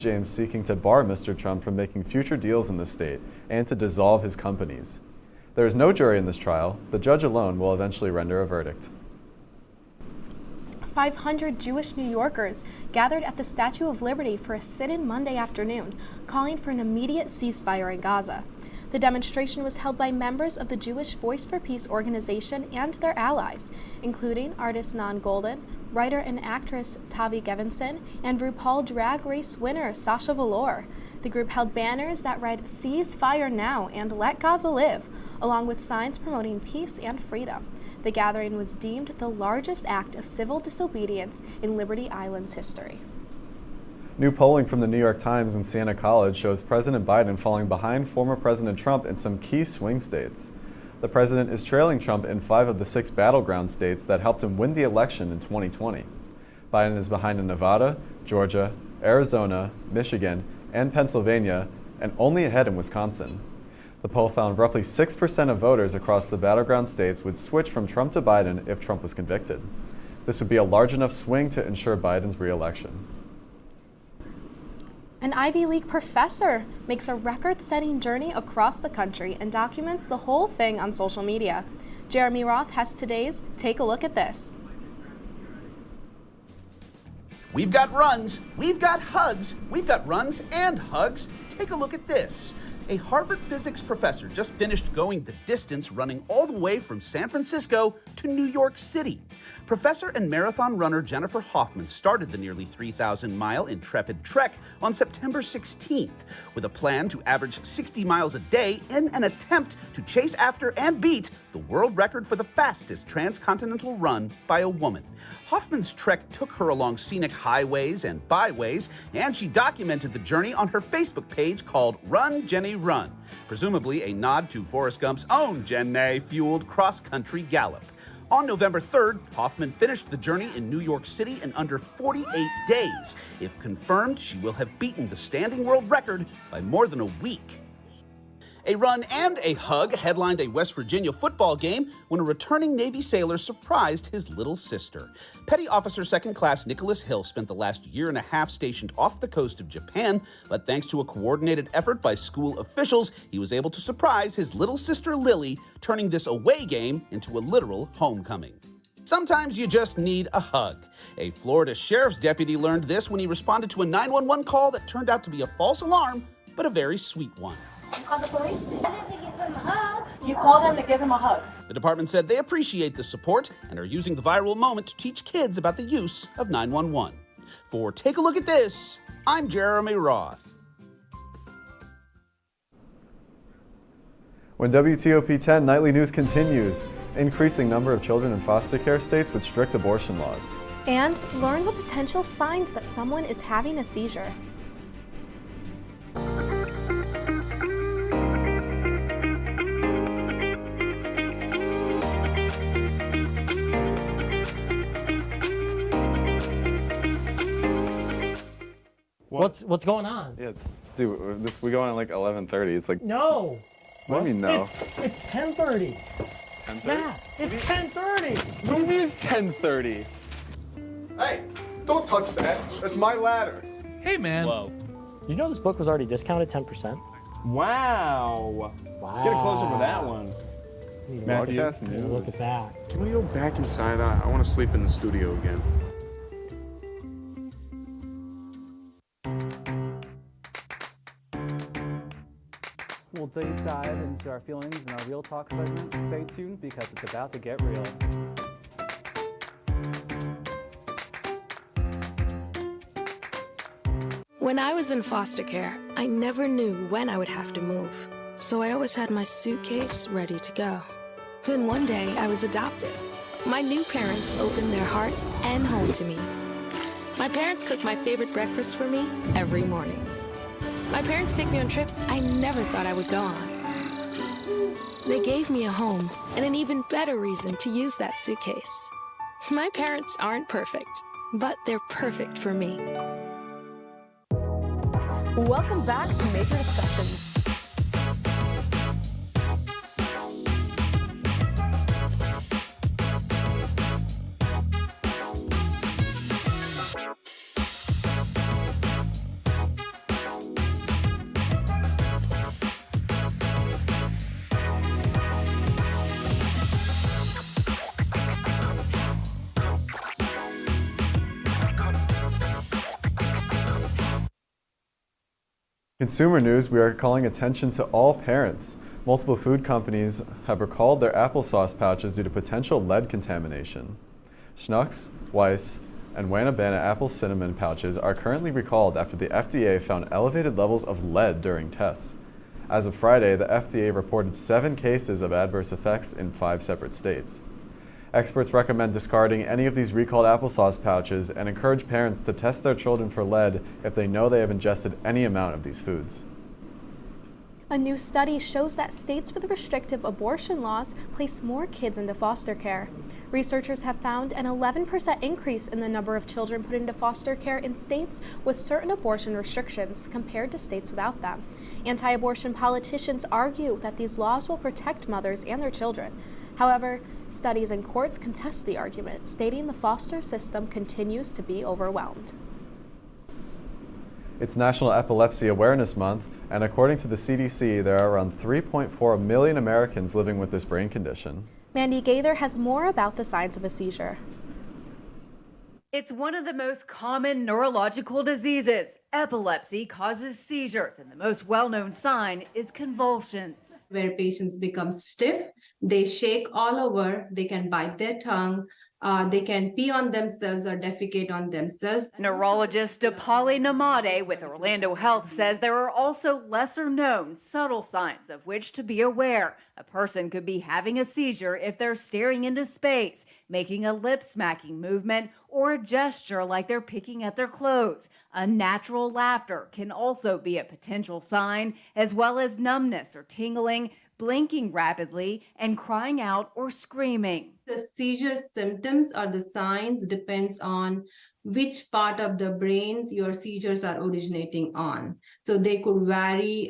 James seeking to bar Mr. Trump from making future deals in the state and to dissolve his companies. There is no jury in this trial. The judge alone will eventually render a verdict. 500 Jewish New Yorkers gathered at the Statue of Liberty for a sit-in Monday afternoon, calling for an immediate ceasefire in Gaza. The demonstration was held by members of the Jewish Voice for Peace organization and their allies, including artist Nan Golden, writer and actress Tavi Gevinson, and RuPaul Drag Race winner Sasha Velour. The group held banners that read "Cease Fire Now" and "Let Gaza Live," along with signs promoting peace and freedom. The gathering was deemed the largest act of civil disobedience in Liberty Island's history. New polling from the New York Times and Siena College shows President Biden falling behind former President Trump in some key swing states. The president is trailing Trump in 5 of the 6 battleground states that helped him win the election in 2020. Biden is behind in Nevada, Georgia, Arizona, Michigan, and Pennsylvania, and only ahead in Wisconsin. The poll found roughly 6% of voters across the battleground states would switch from Trump to Biden if Trump was convicted. This would be a large enough swing to ensure Biden's re-election. An Ivy League professor makes a record-setting journey across the country and documents the whole thing on social media. Jeremy Roth has today's Take a Look at This. We've got runs, we've got hugs, we've got runs and hugs. Take a look at this. A Harvard physics professor just finished going the distance, running all the way from San Francisco to New York City. Professor and marathon runner Jennifer Hoffman started the nearly 3,000-mile intrepid trek on September 16th with a plan to average 60 miles a day in an attempt to chase after and beat the world record for the fastest transcontinental run by a woman. Hoffman's trek took her along scenic highways and byways, and she documented the journey on her Facebook page called Run, Jenny, Run, presumably a nod to Forrest Gump's own Jenny-fueled cross-country gallop. On November 3rd, Hoffman finished the journey in New York City in under 48 days. If confirmed, she will have beaten the standing world record by more than a week. A run and a hug headlined a West Virginia football game when a returning Navy sailor surprised his little sister. Petty Officer Second Class Nicholas Hill spent the last year and a half stationed off the coast of Japan, but thanks to a coordinated effort by school officials, he was able to surprise his little sister Lily, turning this away game into a literal homecoming. Sometimes you just need a hug. A Florida sheriff's deputy learned this when he responded to a 911 call that turned out to be a false alarm, but a very sweet one. You called the police? I didn't give him a hug. You called him to give him a hug. The department said they appreciate the support and are using the viral moment to teach kids about the use of 911. For Take a Look at This, I'm Jeremy Roth. When WTOP-10 Nightly News continues, increasing number of children in foster care states with strict abortion laws. And learn the potential signs that someone is having a seizure. What's going on? Yeah, we go on at like 11:30. It's like No. What do you mean no? It's 10:30. 10:30? Yeah, it's 10:30. Who is 10:30? Hey, don't touch that. That's my ladder. Hey, man. Whoa. You know this book was already discounted 10%? Wow. Get a close-up of that one. Matthew, Look at that. Can we go back inside? I want to sleep in the studio again. We'll deep dive into our feelings in our Real Talk segment. Stay tuned because it's about to get real. When I was in foster care, I never knew when I would have to move. So I always had my suitcase ready to go. Then one day I was adopted. My new parents opened their hearts and home to me. My parents cook my favorite breakfast for me every morning. My parents take me on trips I never thought I would go on. They gave me a home and an even better reason to use that suitcase. My parents aren't perfect, but they're perfect for me. Welcome back to Major Discussions. Consumer news, we are calling attention to all parents. Multiple food companies have recalled their applesauce pouches due to potential lead contamination. Schnucks, Weiss, and Wanabana apple cinnamon pouches are currently recalled after the FDA found elevated levels of lead during tests. As of Friday, the FDA reported 7 cases of adverse effects in 5 separate states. Experts recommend discarding any of these recalled applesauce pouches and encourage parents to test their children for lead if they know they have ingested any amount of these foods. A new study shows that states with restrictive abortion laws place more kids into foster care. Researchers have found an 11% increase in the number of children put into foster care in states with certain abortion restrictions compared to states without them. Anti-abortion politicians argue that these laws will protect mothers and their children. However, studies and courts contest the argument, stating the foster system continues to be overwhelmed. It's National Epilepsy Awareness Month, and according to the CDC, there are around 3.4 million Americans living with this brain condition. Mandy Gaither has more about the signs of a seizure. It's one of the most common neurological diseases. Epilepsy causes seizures, and the most well-known sign is convulsions. Where patients become stiff, they shake all over, they can bite their tongue, they can pee on themselves or defecate on themselves. Neurologist Dipali Namade with Orlando Health says there are also lesser-known subtle signs of which to be aware. A person could be having a seizure if they're staring into space, making a lip-smacking movement, or a gesture like they're picking at their clothes. Unnatural laughter can also be a potential sign, as well as numbness or tingling, blinking rapidly, and crying out or screaming. The seizure symptoms or the signs depends on which part of the brain your seizures are originating on. So they could vary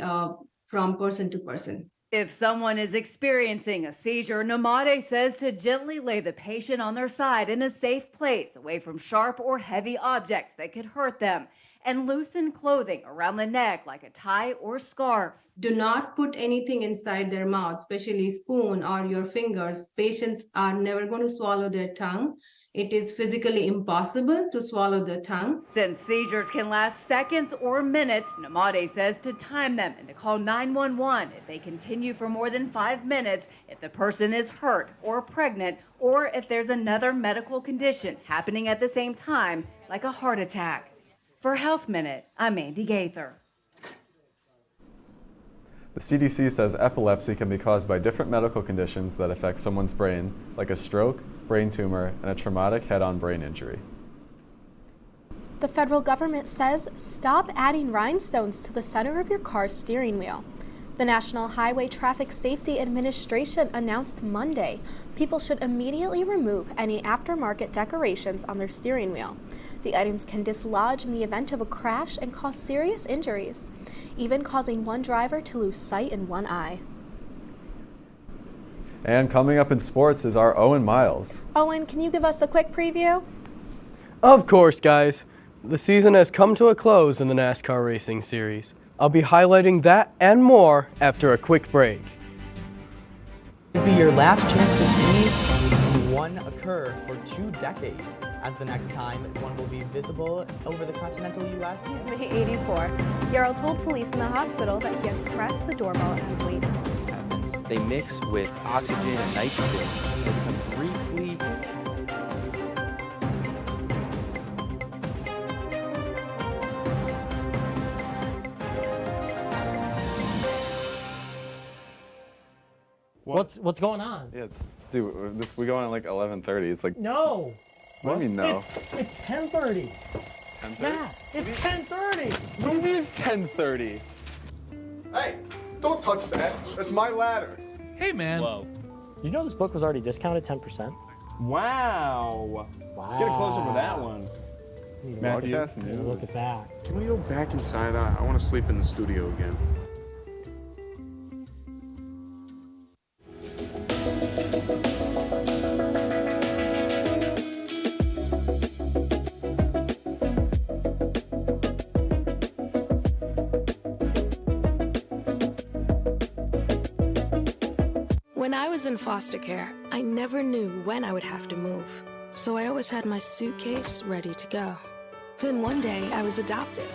from person to person. If someone is experiencing a seizure, Namade says to gently lay the patient on their side in a safe place, away from sharp or heavy objects that could hurt them, and loosen clothing around the neck like a tie or scarf. Do not put anything inside their mouth, especially spoon or your fingers. Patients are never going to swallow their tongue. It is physically impossible to swallow the tongue. Since seizures can last seconds or minutes, Namade says to time them and to call 911 if they continue for more than 5 minutes, if the person is hurt or pregnant, or if there's another medical condition happening at the same time, like a heart attack. For Health Minute, I'm Mandy Gaither. The CDC says epilepsy can be caused by different medical conditions that affect someone's brain, like a stroke, brain tumor, and a traumatic head-on brain injury. The federal government says stop adding rhinestones to the center of your car's steering wheel. The National Highway Traffic Safety Administration announced Monday people should immediately remove any aftermarket decorations on their steering wheel. The items can dislodge in the event of a crash and cause serious injuries, even causing one driver to lose sight in one eye. And coming up in sports is our Owen Miles. Owen, can you give us a quick preview? Of course, guys. The season has come to a close in the NASCAR Racing Series. I'll be highlighting that and more after a quick break. It'll be your last chance to see one occur for 2 decades, as the next time one will be visible over the continental U.S. He's May 84. Yarrow told police in the hospital that he had pressed the doorbell and waited. They mix with oxygen and nitrogen. They become briefly What's going on? Yeah, we go on at like 11:30. It's like No. What do you mean no? It's 10:30. 10:30? Yeah, it's 10:30. What do you mean it's 10:30? Hey, don't touch that. That's my ladder. Hey, man. Whoa. You know this book was already discounted 10%? Wow. Get a close up of that one. Matthew, Broadcast news. Look at that. Can we go back inside? I want to sleep in the studio again. When I was in foster care, I never knew when I would have to move, so I always had my suitcase ready to go. Then one day I was adopted.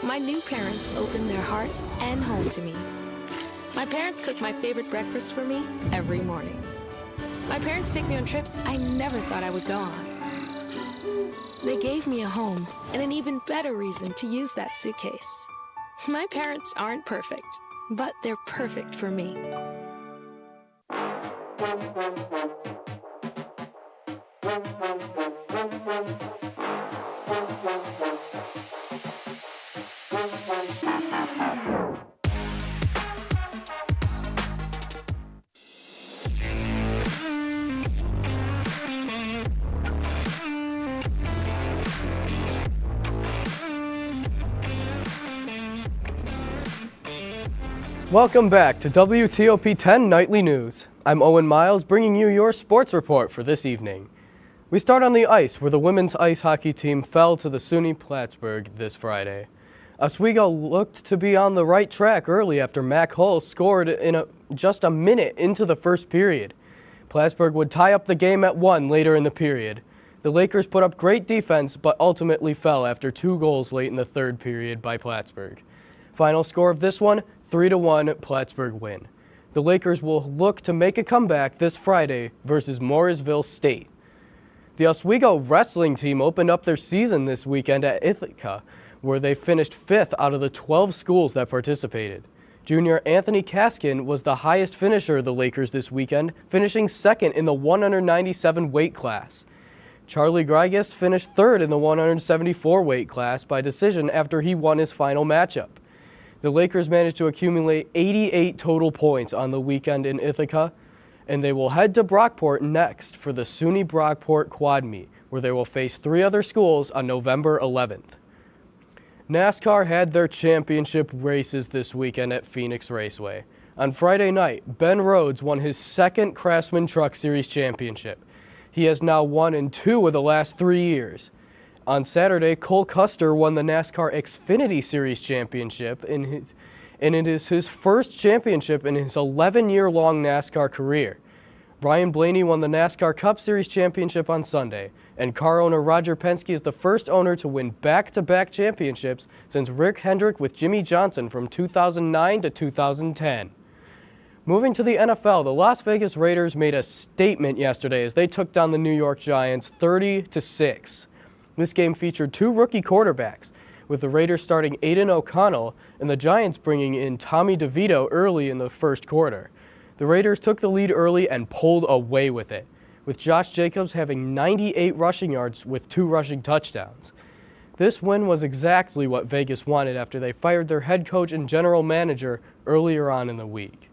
My new parents opened their hearts and home to me. My parents cook my favorite breakfast for me every morning. My parents take me on trips I never thought I would go on. They gave me a home and an even better reason to use that suitcase. My parents aren't perfect, but they're perfect for me. Welcome back to WTOP-10 Nightly News. I'm Owen Miles, bringing you your sports report for this evening. We start on the ice, where the women's ice hockey team fell to the SUNY Plattsburgh this Friday. Oswego looked to be on the right track early after Mac Hull scored in just a minute into the first period. Plattsburgh would tie up the game at 1 later in the period. The Lakers put up great defense, but ultimately fell after 2 goals late in the third period by Plattsburgh. Final score of this one, 3-1 Plattsburgh win. The Lakers will look to make a comeback this Friday versus Morrisville State. The Oswego wrestling team opened up their season this weekend at Ithaca, where they finished 5th out of the 12 schools that participated. Junior Anthony Kaskin was the highest finisher of the Lakers this weekend, finishing 2nd in the 197 weight class. Charlie Grigas finished 3rd in the 174 weight class by decision after he won his final matchup. The Lakers managed to accumulate 88 total points on the weekend in Ithaca, and they will head to Brockport next for the SUNY Brockport Quad Meet, where they will face 3 other schools on November 11th. NASCAR had their championship races this weekend at Phoenix Raceway. On Friday night, Ben Rhodes won his 2nd Craftsman Truck Series championship. He has now won in 2 of the last 3 years. On Saturday, Cole Custer won the NASCAR Xfinity Series championship, and it is his first championship in his 11-year-long NASCAR career. Ryan Blaney won the NASCAR Cup Series championship on Sunday, and car owner Roger Penske is the first owner to win back-to-back championships since Rick Hendrick with Jimmy Johnson from 2009 to 2010. Moving to the NFL, the Las Vegas Raiders made a statement yesterday as they took down the New York Giants 30-6. This game featured 2 rookie quarterbacks, with the Raiders starting Aiden O'Connell and the Giants bringing in Tommy DeVito early in the first quarter. The Raiders took the lead early and pulled away with it, with Josh Jacobs having 98 rushing yards with 2 rushing touchdowns. This win was exactly what Vegas wanted after they fired their head coach and general manager earlier on in the week.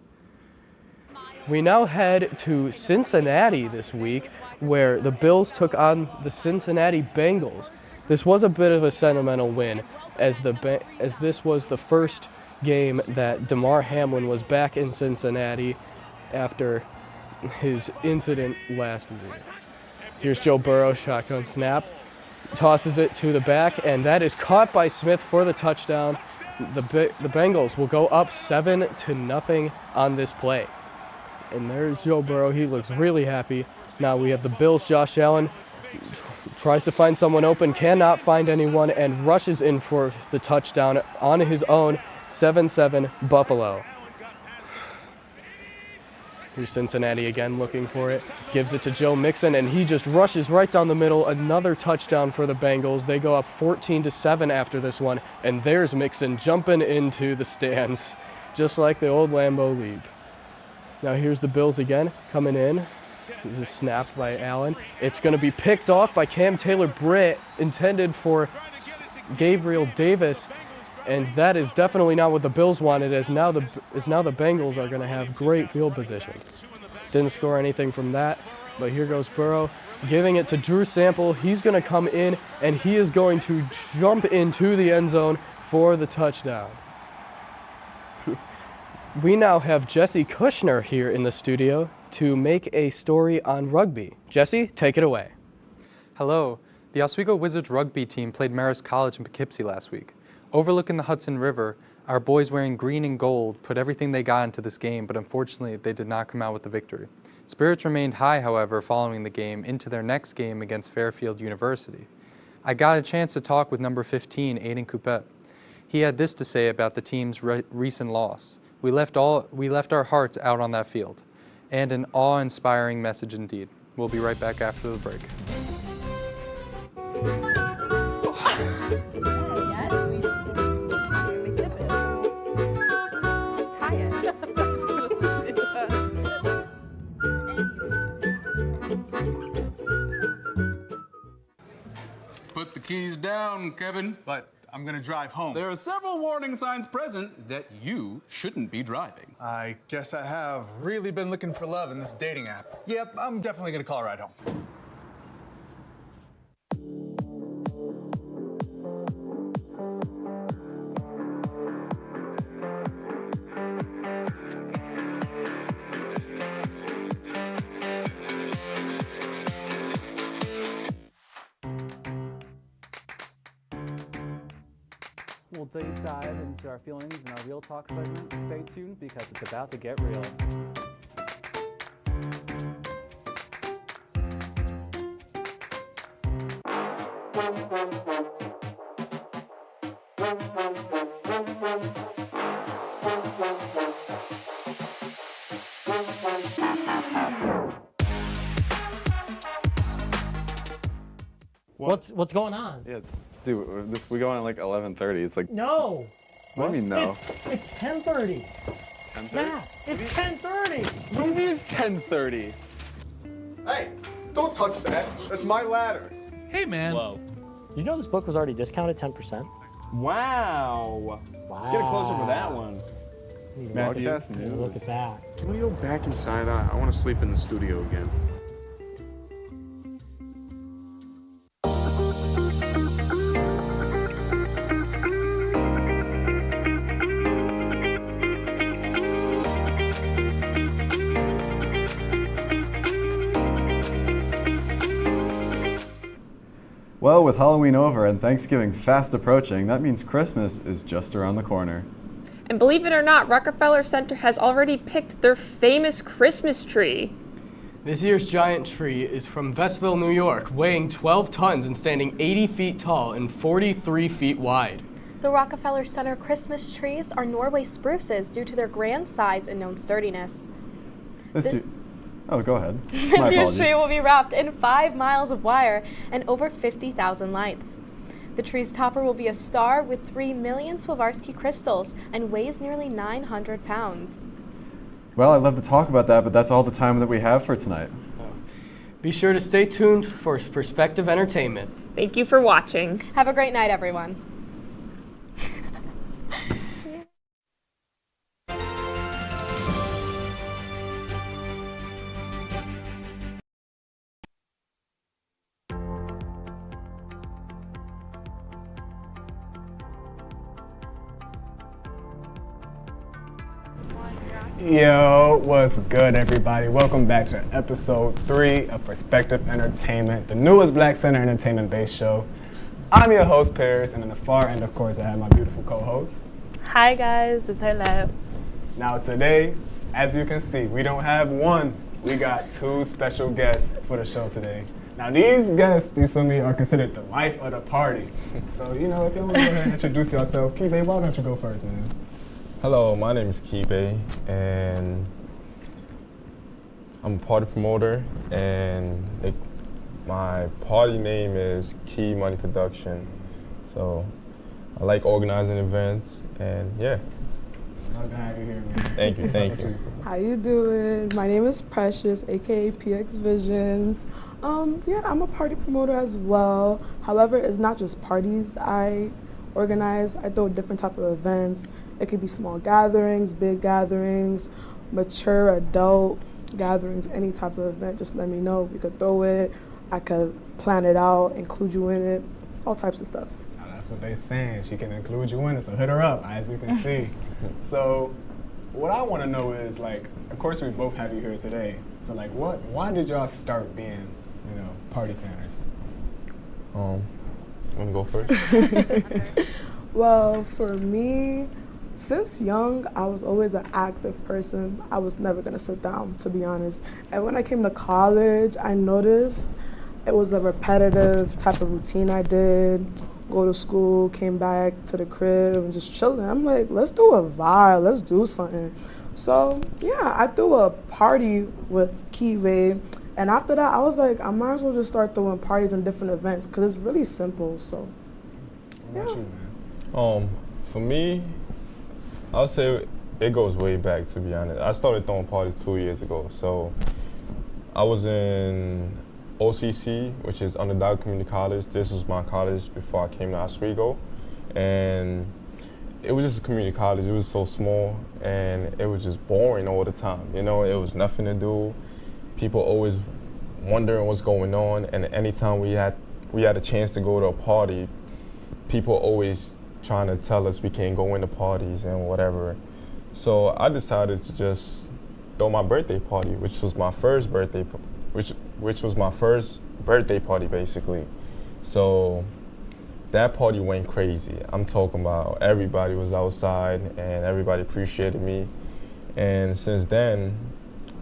We now head to Cincinnati this week, where the Bills took on the Cincinnati Bengals. This was a bit of a sentimental win, as this was the first game that Damar Hamlin was back in Cincinnati after his incident last week. Here's Joe Burrow, shotgun snap, tosses it to the back, and that is caught by Smith for the touchdown. The Bengals will go up 7-0 on this play. And there's Joe Burrow. He looks really happy. Now we have the Bills. Josh Allen tries to find someone open, cannot find anyone, and rushes in for the touchdown on his own. 7-7 Buffalo. Here's Cincinnati again looking for it. Gives it to Joe Mixon, and he just rushes right down the middle. Another touchdown for the Bengals. They go up 14-7 after this one, and there's Mixon jumping into the stands, just like the old Lambeau Leap. Now here's the Bills again, coming in. This is snapped by Allen. It's going to be picked off by Cam Taylor-Britt, intended for Gabriel Davis, and that is definitely not what the Bills wanted, as now the Bengals are going to have great field position. Didn't score anything from that, but here goes Burrow, giving it to Drew Sample. He's going to come in, and he is going to jump into the end zone for the touchdown. We now have Jesse Kushner here in the studio to make a story on rugby. Jesse, take it away. Hello. The Oswego Wizards rugby team played Marist College in Poughkeepsie last week. Overlooking the Hudson River, our boys wearing green and gold put everything they got into this game, but unfortunately they did not come out with the victory. Spirits remained high, however, following the game into their next game against Fairfield University. I got a chance to talk with number 15, Aiden Coupet. He had this to say about the team's recent loss. We left our hearts out on that field. And an awe-inspiring message indeed. We'll be right back after the break. Put the keys down, Kevin. But I'm gonna drive home. There are several warning signs present that you shouldn't be driving. I guess I have really been looking for love in this dating app. Yep, I'm definitely gonna call a ride home. We'll deep dive into our feelings in our Real Talk segment. Stay tuned because it's about to get real. What's going on? Yeah, we go on at like 11:30. It's like No. What do you mean no? It's 10:30. 10:30? Matt, it's 10:30. What do you mean it's 10:30? Hey, don't touch that. That's my ladder. Hey, man. Whoa. You know this book was already discounted 10%? Wow. Get a close up of that one. Matthew, Broadcast news. Look at that. Can we go back inside? I want to sleep in the studio again. Well, with Halloween over and Thanksgiving fast approaching, that means Christmas is just around the corner. And believe it or not, Rockefeller Center has already picked their famous Christmas tree. This year's giant tree is from Vestville, New York, weighing 12 tons and standing 80 feet tall and 43 feet wide. The Rockefeller Center Christmas trees are Norway spruces due to their grand size and known sturdiness. Oh, go ahead. This year's tree will be wrapped in 5 miles of wire and over 50,000 lights. The tree's topper will be a star with 3 million Swarovski crystals and weighs nearly 900 pounds. Well, I'd love to talk about that, but that's all the time that we have for tonight. Be sure to stay tuned for Perspective Entertainment. Thank you for watching. Have a great night, everyone. Yo, what's good, everybody? Welcome back to episode 3 of Perspective Entertainment, the newest Black Center entertainment-based show. I'm your host, Paris, and in the far end, of course, I have my beautiful co-host. Hi, guys. It's Arlette. Now, today, as you can see, we don't have one. We got 2 special guests for the show today. Now, these guests, you feel me, are considered the life of the party. So, you know, if you want to go ahead and introduce yourself, Kibe, why don't you go first, man? Hello, my name is Kibe, and I'm a party promoter, and my party name is Key Money Production. So I like organizing events, and yeah. Love to have you here, man. Thank you, thank you. How you doing? My name is Precious, aka PX Visions. Yeah, I'm a party promoter as well. However, it's not just parties I organize. I throw different type of events. It could be small gatherings, big gatherings, mature adult gatherings, any type of event. Just let me know. We could throw it. I could plan it out, include you in it, all types of stuff. Now, that's what they're saying. She can include you in it, so hit her up, as you can see. So what I want to know is, like, of course we both have you here today. So, like, why did y'all start being, you know, party planners? Want to go first? Well, for me, since young, I was always an active person. I was never gonna sit down, to be honest. And when I came to college, I noticed it was a repetitive type of routine I did, go to school, came back to the crib and just chilling. I'm like, let's do a vibe, let's do something. So yeah, I threw a party with Kiwi, and after that I was like, I might as well just start throwing parties and different events because it's really simple. So What about you, man? For me, I'll say it goes way back, to be honest. I started throwing parties 2 years ago. So I was in OCC, which is Underdog Community College. This was my college before I came to Oswego. And it was just a community college. It was so small and it was just boring all the time. You know, it was nothing to do. People always wondering what's going on. And anytime we had a chance to go to a party, people always trying to tell us we can't go into parties and whatever. So I decided to just throw my birthday party, which was my first birthday, which was my first birthday party basically. So that party went crazy. I'm talking about everybody was outside and everybody appreciated me. And since then,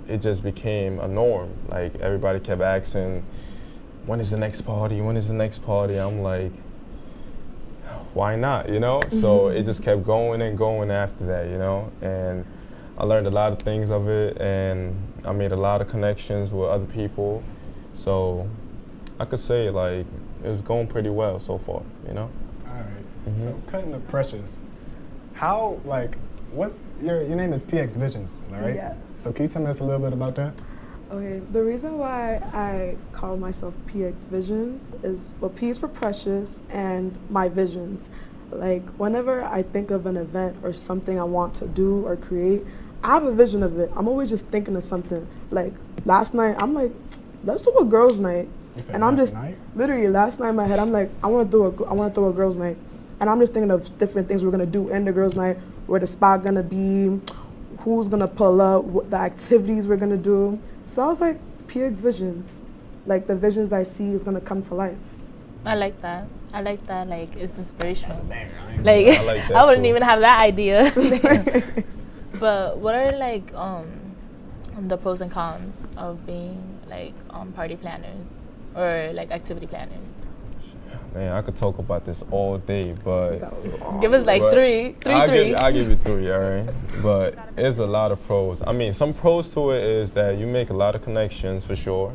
it just became a norm. Like everybody kept asking, when is the next party? When is the next party? I'm like, why not, you know? So it just kept going and going after that, you know? And I learned a lot of things of it, and I made a lot of connections with other people. So I could say, like, it's going pretty well so far, you know? All right. So cutting the pressures. How, like, what's your name is PX Visions, right? Yes. So can you tell me just a little bit about that? Okay, the reason why I call myself PX Visions is, well, P is for precious and my visions. Like, whenever I think of an event or something I want to do or create, I have a vision of it. I'm always just thinking of something. Like, last night, I'm like, let's do a girls' night. And I'm just, literally, last night in my head, I'm like, I want to throw a girls' night. And I'm just thinking of different things we're going to do in the girls' night, where the spot going to be, who's going to pull up, what the activities we're going to do. So I was like, PX Visions. Like, the visions I see is gonna come to life. I like that. Like, it's inspirational. That's a banger. Like, I like that I wouldn't too. even have that idea. But what are, like, the pros and cons of being, like, party planners or, like, activity planners? Man, I could talk about this all day, but Give us like three. I'll give you three, all right? But it's a lot of pros. I mean, some pros to it is that you make a lot of connections for sure.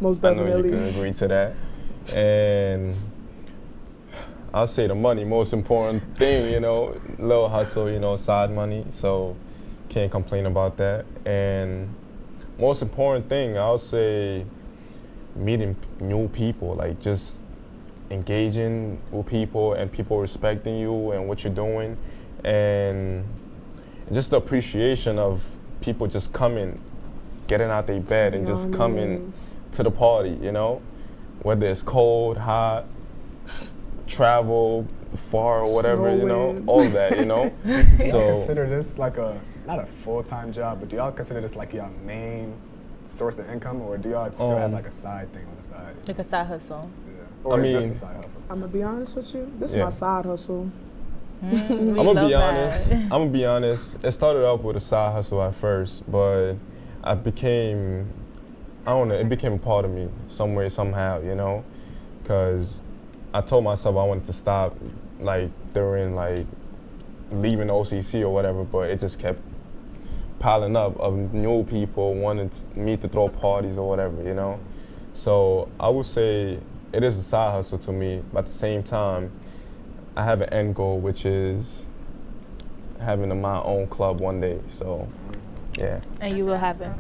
Most definitely. I know you can agree to that. And I'll say the money, most important thing, you know, little hustle, you know, side money. So can't complain about that. And most important thing, I'll say meeting new people, like just engaging with people and people respecting you and what you're doing, and just the appreciation of people just coming, getting out their bed and just coming to the party, you know, whether it's cold, hot, travel far or whatever, you know, all of that, you know. Do y'all So consider this like not a full-time job, but do y'all consider this like your main source of income, or do y'all still have like a side thing on the side? Like a side hustle. Or I is this mean, the side hustle? I'm gonna be honest with you. This is Yeah. my side hustle. I'm gonna be honest. I'm gonna be honest. It started off with a side hustle at first, but it became a part of me some way, somehow, you know, because I told myself I wanted to stop, like during like leaving OCC or whatever, but it just kept piling up of new people wanting me to throw parties or whatever, you know. So I would say it is a side hustle to me, but at the same time, I have an end goal, which is having my own club one day. So, yeah. And you will have it.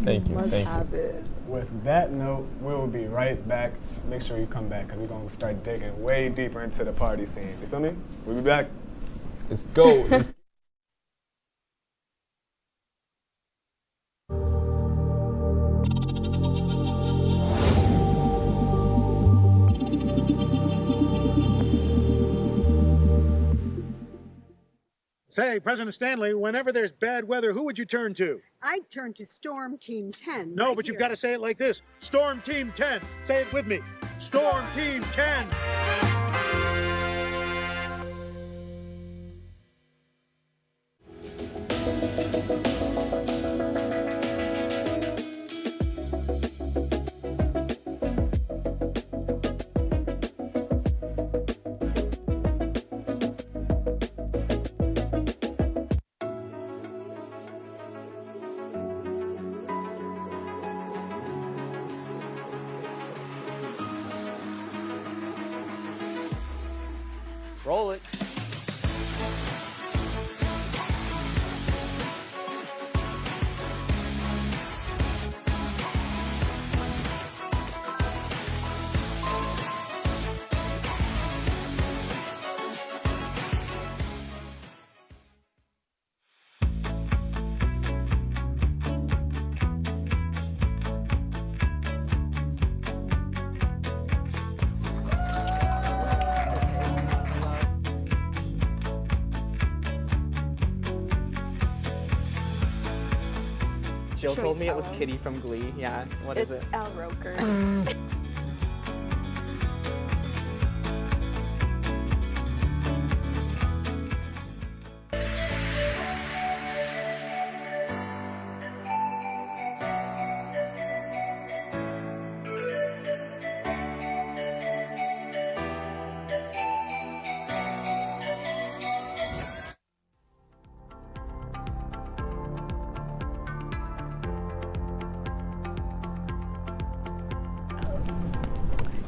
Thank you. Must Thank have you. it. With that note, we'll be right back. Make sure you come back, because we're going to start digging way deeper into the party scenes. You feel me? We'll be back. Let's go. Say, President Stanley, whenever there's bad weather, who would you turn to? I'd turn to Storm Team 10. No, but you've got to say it like this. Storm Team 10. Say it with me. Storm Team 10. Roll it. Jill told me it was Kitty from Glee. Yeah, what is it? It's Al Roker.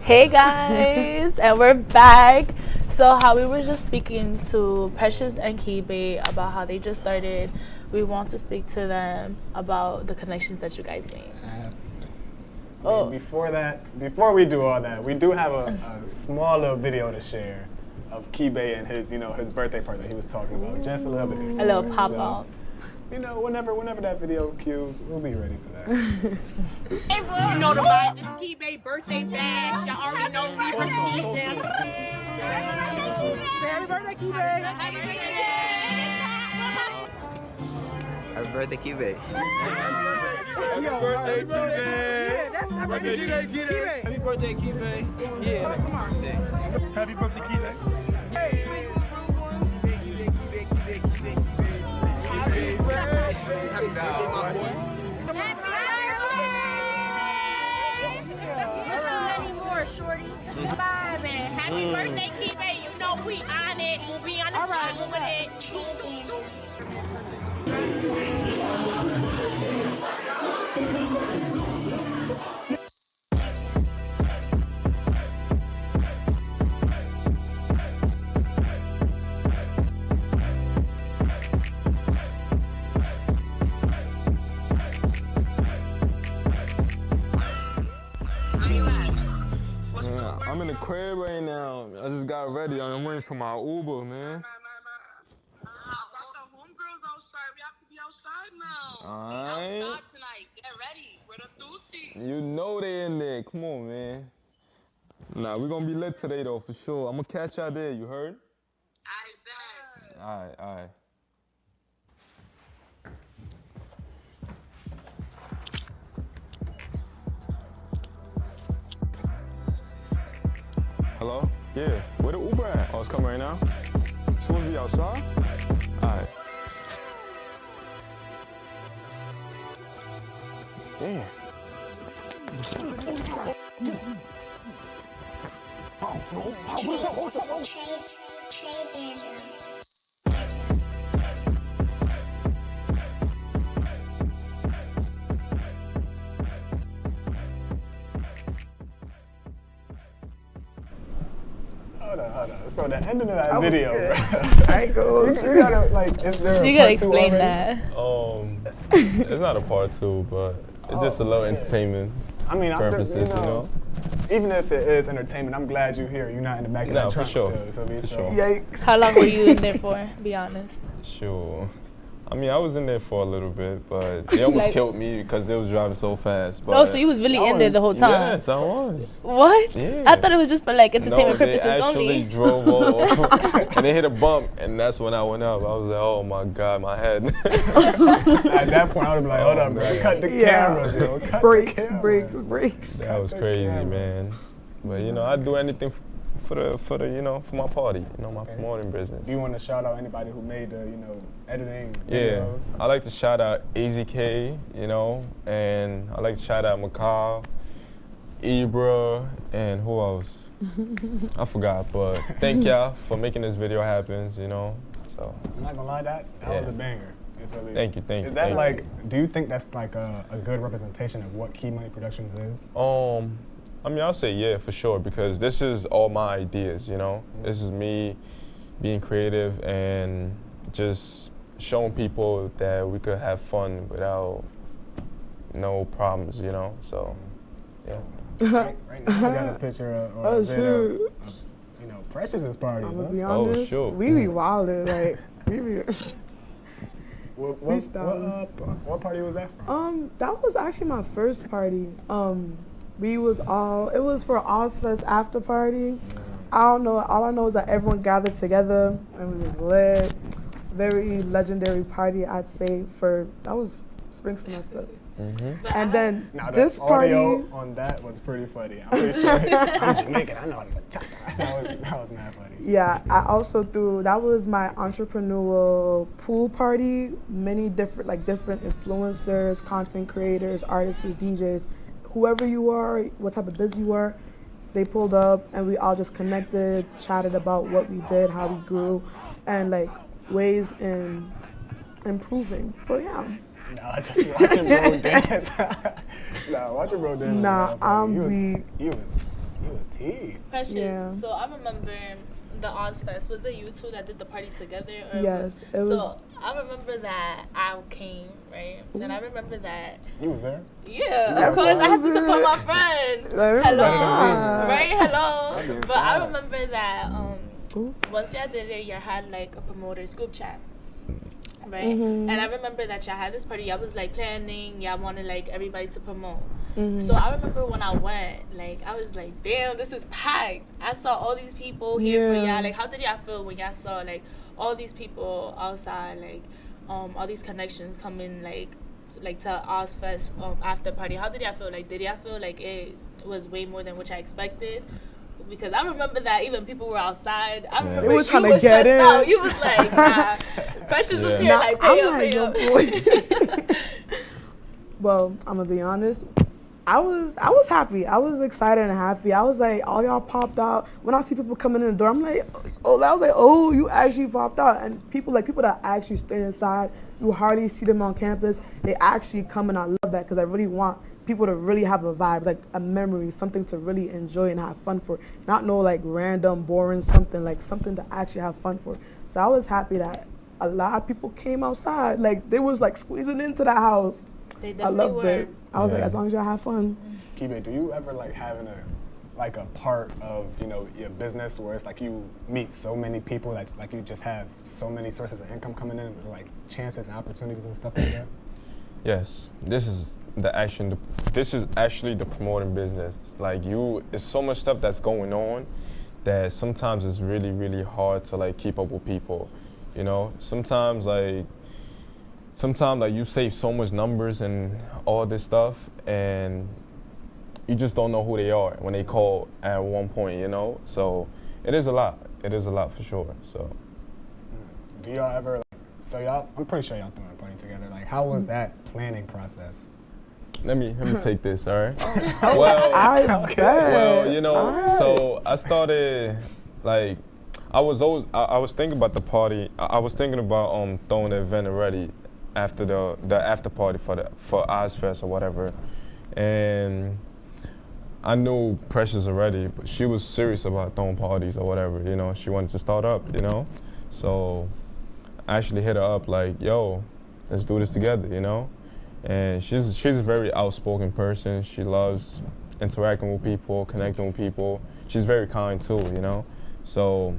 Hey guys, and we're back. So how we were just speaking to Precious and Kibe about how they just started, we want to speak to them about the connections that you guys made. Before we do all that, we do have a small little video to share of Kibe and his, his birthday party that he was talking about. Just a little bit before. A little pop out. Whenever that video cues, we'll be ready for that. You know the vibes. It's Kibe birthday bash. Y'all already know Libra season. Say happy birthday, Kibe. Happy Happy birthday, birthday. Kibe. Happy birthday, Kibe. Yeah, that's happy birthday, Kibe. Happy birthday, Kibe. Yeah. Come on. Happy birthday, Kibe. Hey. Happy birthday, my boy. Happy more, shorty. Bye, man. Happy birthday, Kibe. You know we on it. We'll be on the phone with it. I'm in the crib right now. I just got ready. I'm waiting for my Uber, man. Alright. You know they in there. Come on, man. Nah, we gonna be lit today though, for sure. I'm gonna catch y'all there, you heard? I bet. Alright. Hello? Yeah. Where the Uber at? Oh, it's coming right now? Supposed to be outside? Alright. Damn. Hold on. So the ending of that video, bro. I go. You gotta, is there You gotta explain that. It's not a part two, but it's just a little entertainment purposes, you know? Even if it is entertainment, I'm glad you're here. You're not in the back of that trunk sure. still, you feel me? For So, sure. Yikes. How long were you in there for? Be honest. Sure. I mean, I was in there for a little bit, but they almost killed me because they was driving so fast. But No, so you was really in there the whole time? Yes, I was. What? Yeah. I thought it was just for entertainment purposes they actually only. drove off and they hit a bump, and that's when I went up. I was like, oh my God, my head. At that point, I would be like, hold up, bro. Cut the cameras, yo. Cut Breaks. That was crazy, man. But I'd do anything for my party, my promoting business. Do you want to shout out anybody who made the, editing Yeah, videos? I like to shout out AZK, and I like to shout out Macaw, Ibra, and who else? I forgot, but thank y'all for making this video happen, So I'm not gonna lie, that was a banger. You feel me? Thank you. Is that do you think that's a good representation of what Key Money Productions is? I mean, I'll say yeah, for sure, because this is all my ideas, This is me, being creative and just showing people that we could have fun without no problems, you know. So, yeah. Right now, I got a picture of, or a video of, you know, Precious's parties. I'm gonna be honest. We be wildin', like we be. What party was that from? That was actually my first party. It was for Ozfest after party. I don't know. All I know is that everyone gathered together and we was lit. Very legendary party, I'd say. That was spring semester. And then now, this the party audio on that was pretty funny. I'm pretty sure. I'm Jamaican. I know how to bachata. That was mad funny. Yeah, I also threw. That was my entrepreneurial pool party. Many different influencers, content creators, artists, DJs, whoever you are, what type of business you are, they pulled up and we all just connected, chatted about what we did, how we grew, and like ways in improving. So yeah. Nah, just watching bro dance. Watching bro dance. He was T. Precious. Yeah. So I remember the Ozfest. Was it you two that did the party together? Or Yes, it was. So I remember that I came, right? And I remember that. You was there? Yeah, of course. I had to support my friend. Hello. Right? Hello. But I remember that once y'all did it, y'all had like a promoter's group chat. Right? And I remember that y'all had this party, y'all was like planning, y'all wanted like everybody to promote. So I remember when I went, like I was like, damn, this is packed. I saw all these people here for y'all. Like, how did y'all feel when y'all saw like all these people outside, like all these connections coming like to Ozfest after party? How did y'all feel? Like, did y'all feel like it was way more than what y'all expected? Because I remember that even people were outside. I remember They were trying to was get stressed in. out. You was like, nah. Precious was here like, pay up. Well, I'm gonna be honest. I was happy. I was excited and happy. I was like, all y'all popped out. When I see people coming in the door, I'm like, oh, you actually popped out. And people that actually stay inside, you hardly see them on campus. They actually come, and I love that because I really want people to really have a vibe, like a memory, something to really enjoy and have fun for. Not no like random, boring something, like something to actually have fun for. So I was happy that a lot of people came outside. Like they was like squeezing into the house. They I loved it. I was like, as long as y'all have fun. Kibe, do you ever like having a part of, you know, your business where it's like you meet so many people that like you just have so many sources of income coming in, like chances and opportunities and stuff like that? Yes, this is actually the promoting business. Like it's so much stuff that's going on that sometimes it's really, really hard to like keep up with people. You know, sometimes you save so much numbers and all this stuff, and you just don't know who they are when they call at one point, you know? So it is a lot. It is a lot for sure, so. Do y'all ever, I'm pretty sure y'all threw a party together. Like, how was that planning process? Let me take this, all right? Well, you know, so I started, like, I was thinking about the party. I was thinking about throwing the event already after the after party for Ozfest or whatever, and I knew Precious already, but she was serious about throwing parties or whatever. You know, she wanted to start up. You know, so I actually hit her up like, "Yo, let's do this together." You know, and she's a very outspoken person. She loves interacting with people, connecting with people. She's very kind too. You know, so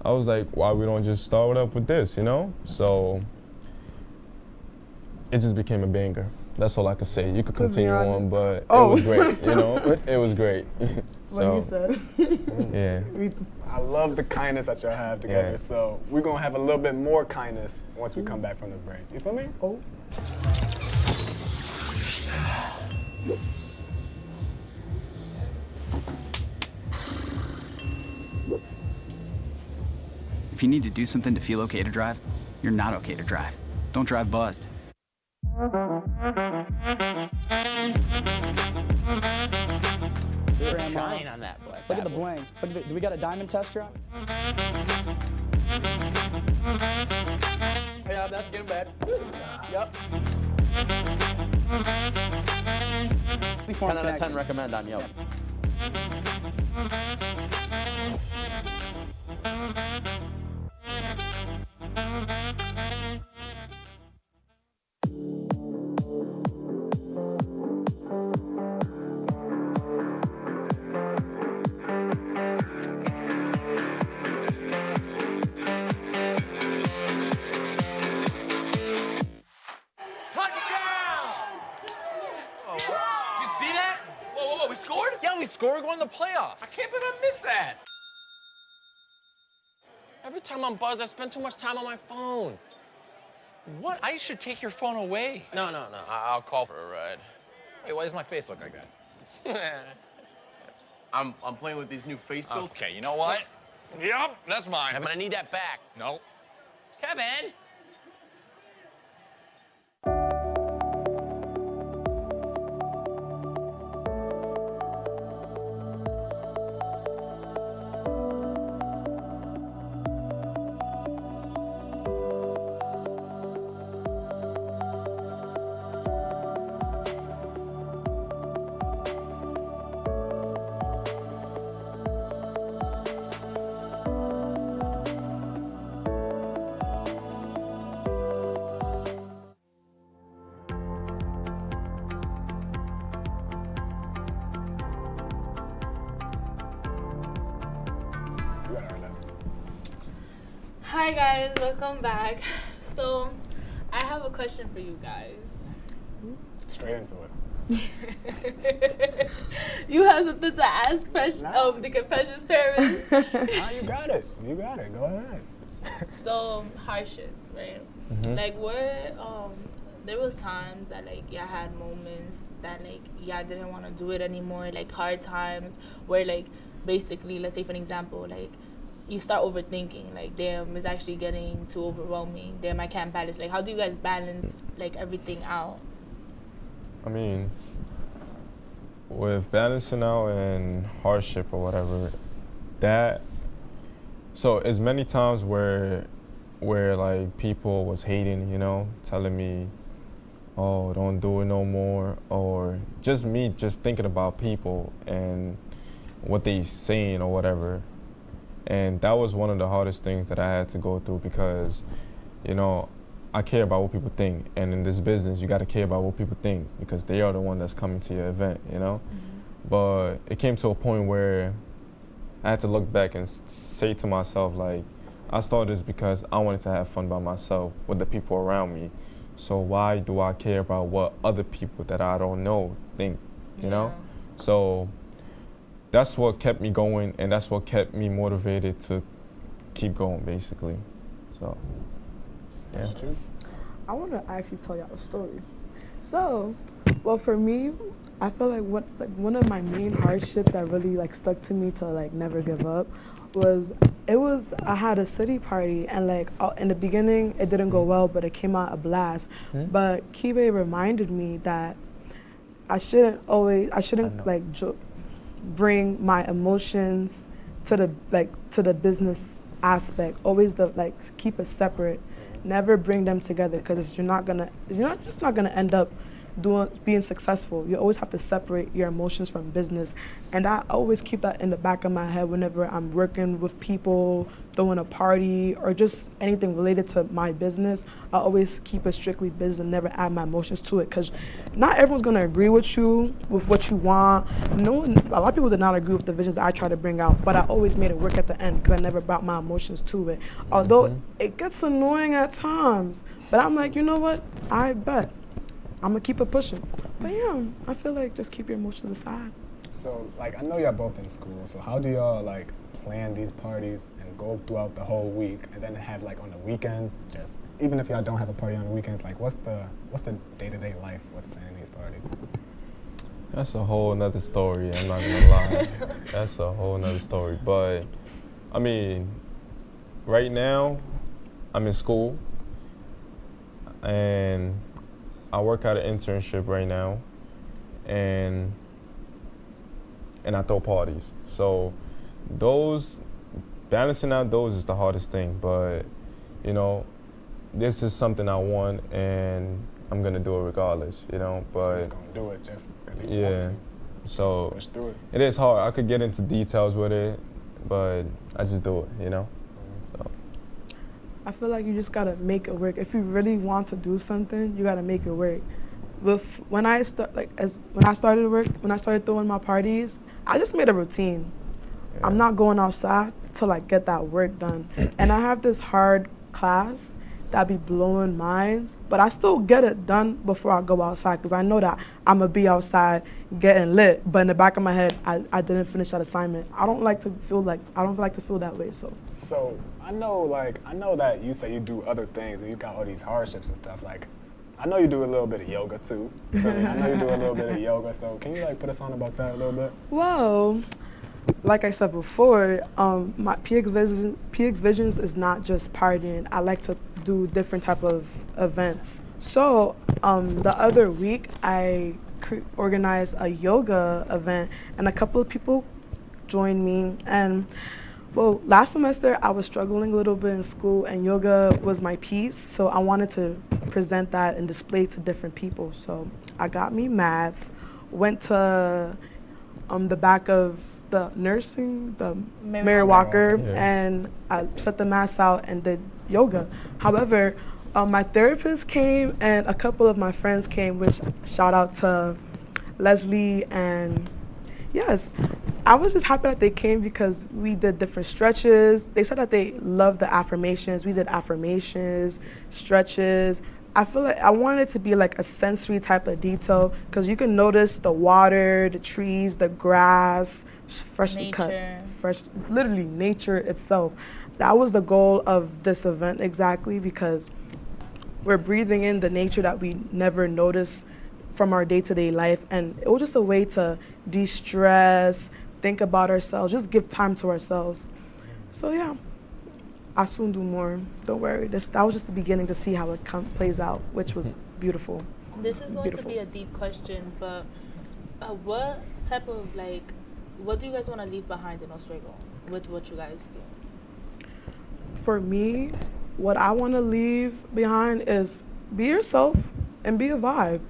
I was like, why we don't just start up with this, you know? So it just became a banger. That's all I could say. You could continue on, but it was great, you know? It was great. What you said. Yeah. I love the kindness that y'all have together, so we're gonna have a little bit more kindness once we come back from the break. You feel me? Oh. If you need to do something to feel okay to drive, you're not okay to drive. Don't drive buzzed. Shine on that boy. Look at the bling. Look at do we got a diamond tester on? Yeah, that's getting bad. Yep. 10 out of 10 recommend on Yelp. Yeah, we scored going to the playoffs. I can't believe I missed that. Every time I'm buzzed, I spend too much time on my phone. What? I should take your phone away. No. I'll call for a ride. Wait, why does my face look like that? I'm playing with these new face filters. Okay, you know what? Yep, that's mine. Kevin, I need that back. No. Kevin! Hi guys, welcome back. So, I have a question for you guys. Straight into it. You have something to ask the Precious parents? Nah, you got it. You got it. Go ahead. So, hardship, right? Mhm. Like, what, there was times that, like, y'all had moments that, like, y'all didn't want to do it anymore, like, hard times where, like, basically, let's say, for an example, like, you start overthinking, like, damn, it's actually getting too overwhelming. Damn, I can't balance. Like, how do you guys balance, like, everything out? I mean, with balancing out and hardship or whatever, so as many times where like people was hating, you know, telling me, oh, don't do it no more, or just me just thinking about people and what they saying or whatever. And that was one of the hardest things that I had to go through because, you know, I care about what people think. And in this business, you got to care about what people think because they are the one that's coming to your event, you know? Mm-hmm. But it came to a point where I had to look back and say to myself, like, I started this because I wanted to have fun by myself with the people around me. So why do I care about what other people that I don't know think, you know? So that's what kept me going, and that's what kept me motivated to keep going, basically. So, yeah. That's true. I want to actually tell y'all a story. So, well, for me, I feel like one of my main hardships that really like stuck to me to like never give up was I had a city party, and like in the beginning it didn't go well, but it came out a blast. But Kibe reminded me that I shouldn't like bring my emotions to the business aspect. Always keep it separate. Never bring them together because you're not just not gonna end up being successful. You always have to separate your emotions from business, and I always keep that in the back of my head whenever I'm working with people, throwing a party, or just anything related to my business. I always keep it strictly business and never add my emotions to it because not everyone's gonna agree with you with what you want. A lot of people did not agree with the visions I try to bring out, but I always made it work at the end because I never brought my emotions to it. Although it gets annoying at times, but I'm like, you know what? I bet I'm gonna keep it pushing. But yeah, I feel like just keep your emotions aside. So, like, I know y'all both in school, so how do y'all, like, plan these parties and go throughout the whole week and then have, like, on the weekends, just, even if y'all don't have a party on the weekends, like, what's the day-to-day life with planning these parties? That's a whole nother story, I'm not gonna lie. That's a whole nother story. But, I mean, right now, I'm in school, and I work at an internship right now, and I throw parties. So balancing out those is the hardest thing, but you know, this is something I want and I'm gonna do it regardless, you know, but so it's gonna do it just because you want to. So push through it. It is hard. I could get into details with it, but I just do it, you know. So I feel like you just gotta make it work. If you really want to do something, you gotta make it work. When I started throwing my parties, I just made a routine. Yeah. I'm not going outside till I get that work done. And I have this hard class that be blowing minds, but I still get it done before I go outside because I know that I'm gonna be outside getting lit. But in the back of my head, I didn't finish that assignment. I don't like to feel that way. So I know that you say you do other things and you got all these hardships and stuff. Like, I know you do a little bit of yoga too. You feel me? I know you do a little bit of yoga. So can you put us on about that a little bit? Well, like I said before, my PX Visions is not just partying. I like to do different type of events. So the other week, I organized a yoga event, and a couple of people joined me. And well, last semester I was struggling a little bit in school, and yoga was my piece. So I wanted to present that and display to different people. So I got me mats, went to the back of the nursing, the Mary Walker, and I set the mats out and did yoga. However, my therapist came and a couple of my friends came, which shout out to Leslie, and yes, I was just happy that they came because we did different stretches. They said that they loved the affirmations. We did affirmations, stretches. I feel like I wanted it to be like a sensory type of detail because you can notice the water, the trees, the grass, freshly cut, literally nature itself. That was the goal of this event exactly, because we're breathing in the nature that we never notice from our day-to-day life, and it was just a way to de-stress, think about ourselves, just give time to ourselves. So yeah, I'll soon do more. Don't worry. That was just the beginning to see how it plays out, which was beautiful. This is going to be a deep question, but what type of what do you guys want to leave behind in Oswego with what you guys do? For me, what I want to leave behind is be yourself and be a vibe.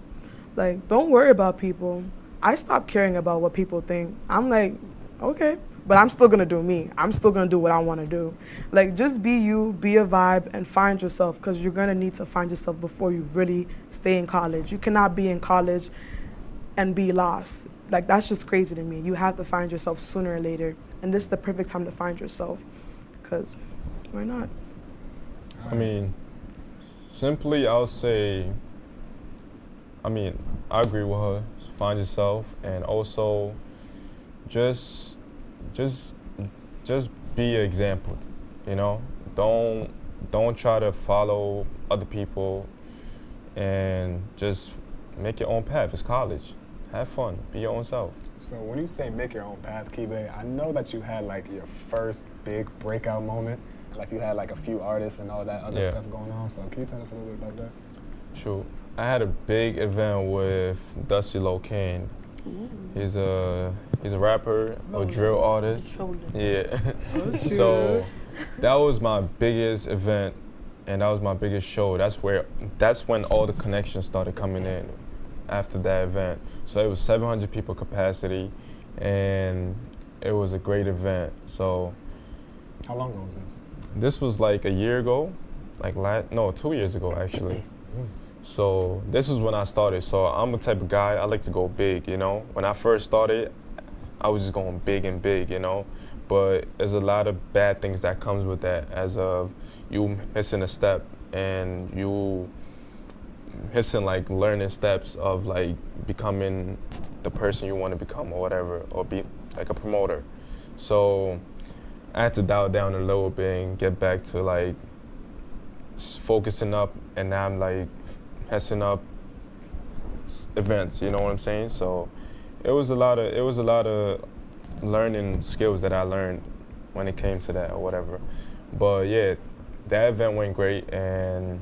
Like, don't worry about people. I stopped caring about what people think. I'm like, okay, but I'm still going to do me. I'm still going to do what I want to do. Like, just be you, be a vibe, and find yourself, because you're going to need to find yourself before you really stay in college. You cannot be in college and be lost. Like, that's just crazy to me. You have to find yourself sooner or later, and this is the perfect time to find yourself, because why not? I mean, simply I'll say, I agree with her. Find yourself, and also just be an example. You know, don't try to follow other people, and just make your own path. It's college. Have fun. Be your own self. So when you say make your own path, Kibe, I know that you had your first big breakout moment. You had a few artists and all that other stuff going on. So can you tell us a little bit about that? Sure. I had a big event with Dusty Locane. He's a rapper, a drill artist. Yeah. So that was my biggest event, and that was my biggest show. That's when all the connections started coming in after that event. So it was 700 people capacity, and it was a great event. So how long ago was this? This was a year ago, 2 years ago actually. So this is when I started. So I'm the type of guy, I like to go big, you know. When I first started, I was just going big and big, you know. But there's a lot of bad things that comes with that, as of you missing a step and you missing learning steps of becoming the person you want to become or whatever, or be a promoter. So I had to dial down a little bit and get back to focusing up, and now I'm messing up events, you know what I'm saying? So it was a lot of learning skills that I learned when it came to that or whatever. But yeah, that event went great, and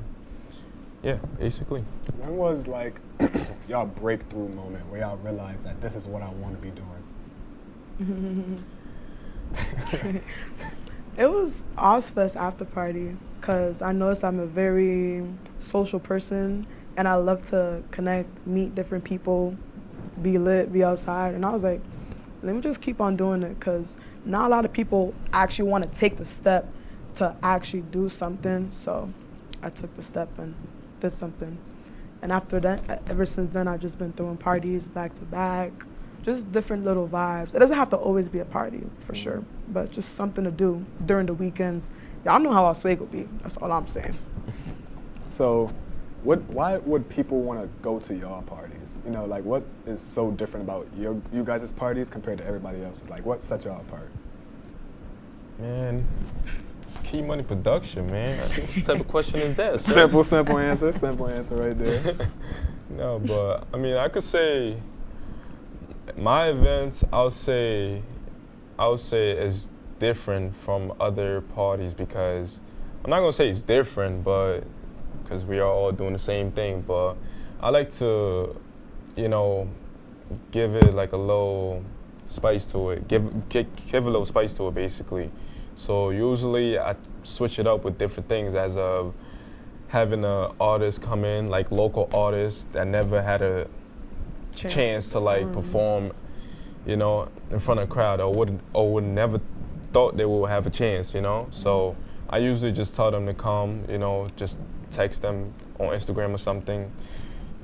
yeah, basically. When was y'all breakthrough moment where y'all realized that this is what I want to be doing? It was Ozfest after party, because I noticed I'm a very social person, and I love to connect, meet different people, be lit, be outside. And I was like, let me just keep on doing it, because not a lot of people actually want to take the step to actually do something. So I took the step and did something. And after that, ever since then, I've just been throwing parties back to back, just different little vibes. It doesn't have to always be a party, for sure, but just something to do during the weekends. Y'all know how Oswego be. That's all I'm saying. So, why would people want to go to y'all parties? You know, like, what is so different about you guys' parties compared to everybody else's? Like, what sets y'all apart? Man, it's Key Money Production, man. What type of question is that? Sir? Simple answer. Simple answer right there. No, but I mean, I could say my events, I would say is different from other parties because I'm not gonna say it's different, but because we are all doing the same thing. But I like to, you know, give it like a little spice to it. Give a little spice to it, basically. So usually I switch it up with different things, as of having an artist come in, like local artists that never had a chance to like perform, you know, in front of a crowd, or would never thought they would have a chance, you know. So I usually just tell them to come, you know, just text them on Instagram or something,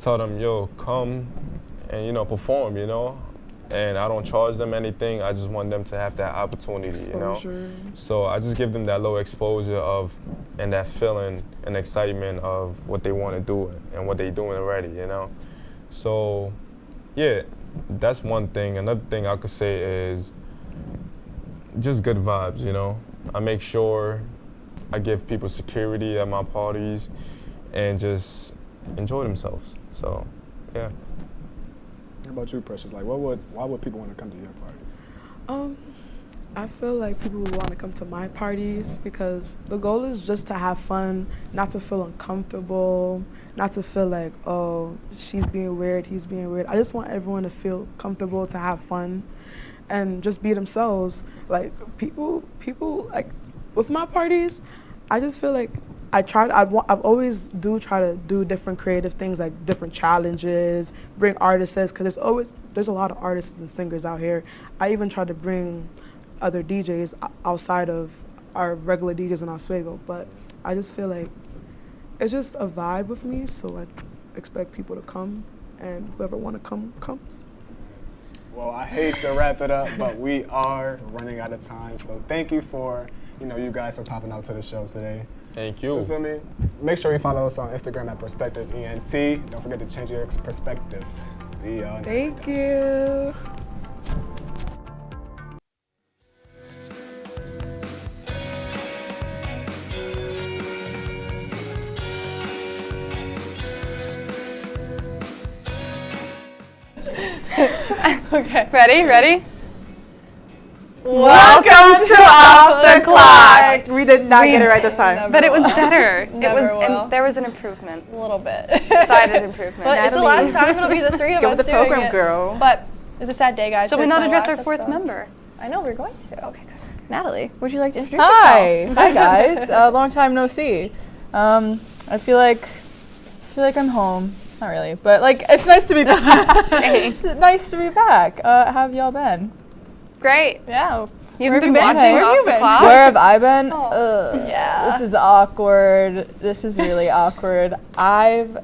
tell them, yo, come and, you know, perform, you know. And I don't charge them anything. I just want them to have that opportunity, exposure. You know. So I just give them that little exposure of, and that feeling and excitement of what they want to do and what they're doing already, you know. So, yeah, that's one thing. Another thing I could say is just good vibes, you know. I make sure I give people security at my parties and just enjoy themselves. So, yeah. What about you, Precious? Like, why would people want to come to your parties? I feel like people would want to come to my parties because the goal is just to have fun, not to feel uncomfortable, not to feel like, oh, she's being weird, he's being weird. I just want everyone to feel comfortable, to have fun, and just be themselves. Like, people like, with my parties, I just feel like I've always try to do different creative things, like different challenges, bring artists, because there's a lot of artists and singers out here. I even try to bring other DJs outside of our regular DJs in Oswego, but I just feel like it's just a vibe with me, so I expect people to come, and whoever want to come, comes. Well, I hate to wrap it up, but we are running out of time, so thank you for, you guys for popping out to the show today. Thank you. You feel me? Make sure you follow us on Instagram at PerspectiveENT. Don't forget to change your perspective. See y'all next time. Thank you. Okay. Ready? Welcome to Off the Clock. We did not get it right this time. But it was better. There was an improvement. A little bit. Decided improvement. But it's the last time it'll be the three of us the doing program, it. girl. But it's a sad day, guys. Shall we not address our fourth member? I know, we're going to. Okay, good. Natalie, would you like to introduce yourself? Hi guys. Long time no see. I feel like I'm home. Not really, but like it's nice to be back. It's nice to be back. How have y'all been? Great. Yeah. You've been watching Off the Clock? Where have I been? Yeah. This is awkward. This is really awkward. I've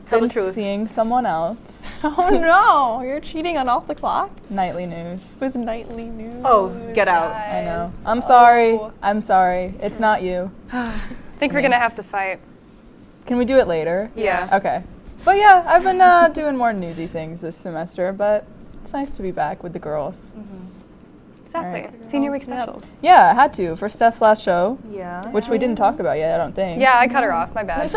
been seeing someone else. Oh no, you're cheating on Off the Clock? Nightly news. With Nightly News. Oh, get out. I know. I'm sorry. It's not you. I think we're going to have to fight. Can we do it later? Yeah. Okay. But yeah, I've been doing more newsy things this semester, but it's nice to be back with the girls. Exactly. Right. Senior week special. Yeah, I had to for Steph's last show. Yeah. Which we didn't talk about yet, I don't think. Yeah, I cut her off. My bad.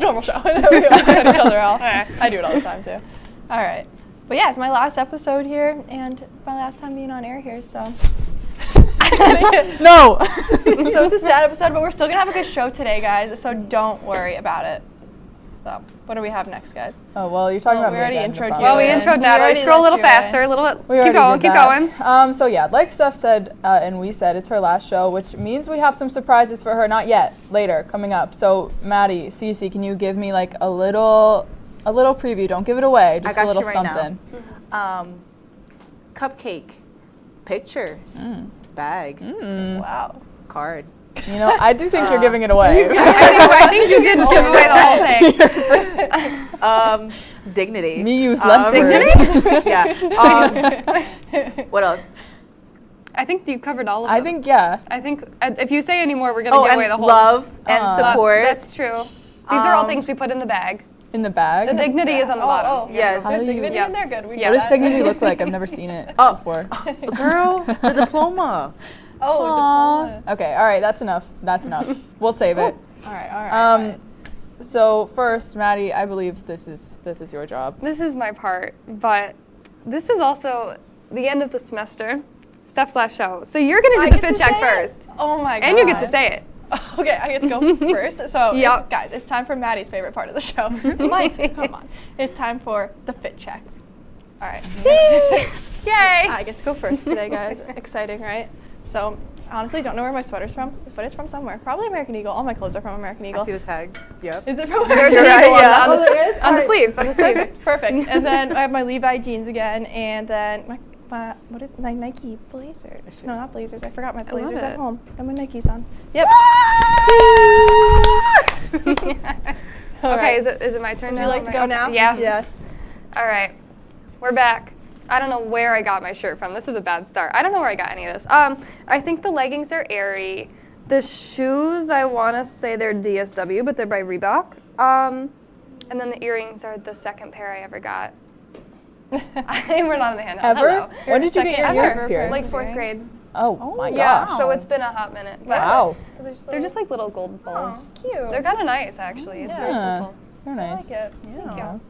Normal show. I cut her off. I do it all the time too. All right. But yeah, it's my last episode here and my last time being on air here, so. No! So it's a sad episode, but we're still going to have a good show today, guys, so don't worry about it. So, what do we have next, guys? Oh, well, you're talking about we already introed you. Well, we introed Natalie. Scroll a little faster, a little bit. Keep going. So yeah, like Steph said, and we said, it's her last show, which means we have some surprises for her. Not yet, later, coming up. So, Maddie, Cece, can you give me like a little preview? Don't give it away, just a little something. Cupcake picture. Bag. Wow. Card. You know, I do think you're giving it away. I think you did give away the whole thing. Dignity. Me use less Dignity? Yeah. What else? I think you've covered all of them. I think, yeah. I think if you say any more, we're going to give away the whole love and support. That's true. These are all things we put in the bag. In the bag? The dignity is on the bottom. Yes. There's dignity in there. Good. What does dignity look like? I've never seen it before. Girl, the diploma. Diploma. Okay, all right, that's enough. That's enough. We'll save it. All right. So first, Maddie, I believe this is your job. This is my part, but this is also the end of the semester. Step/show. So you're going to do the fit check first. Oh my god. And you get to say it. Okay, I get to go first. So, Yep. guys, it's time for Maddie's favorite part of the show. Mike, come on. It's time for the fit check. All right. Yay! I get to go first today, guys. Exciting, right? So, I honestly don't know where my sweater's from, but it's from somewhere. Probably American Eagle. All my clothes are from American Eagle. I see the tag. Yep. Is it from There's American an Eagle? eagle on the All sleeve. On the sleeve. Perfect. And then I have my Levi jeans again, and then my Nike blazer. No, not blazers. I forgot my blazers at home. Got my Nikes on. Yep. Okay, is it my turn Would now? you like to go now? Yes. Yes. All right, we're back. I don't know where I got my shirt from. This is a bad start. I don't know where I got any of this. I think the leggings are Aerie. The shoes, I want to say they're DSW, but they're by Reebok. And then the earrings are the second pair I ever got. We're not in the handout. Ever? Hello. When did you get your ears pierced? Like 4th grade. Oh my Yeah, god. so it's been a hot minute. But Wow. They're just like little gold balls. Cute. They're kind of nice, actually. It's very simple. Very nice. I like it. Thank you.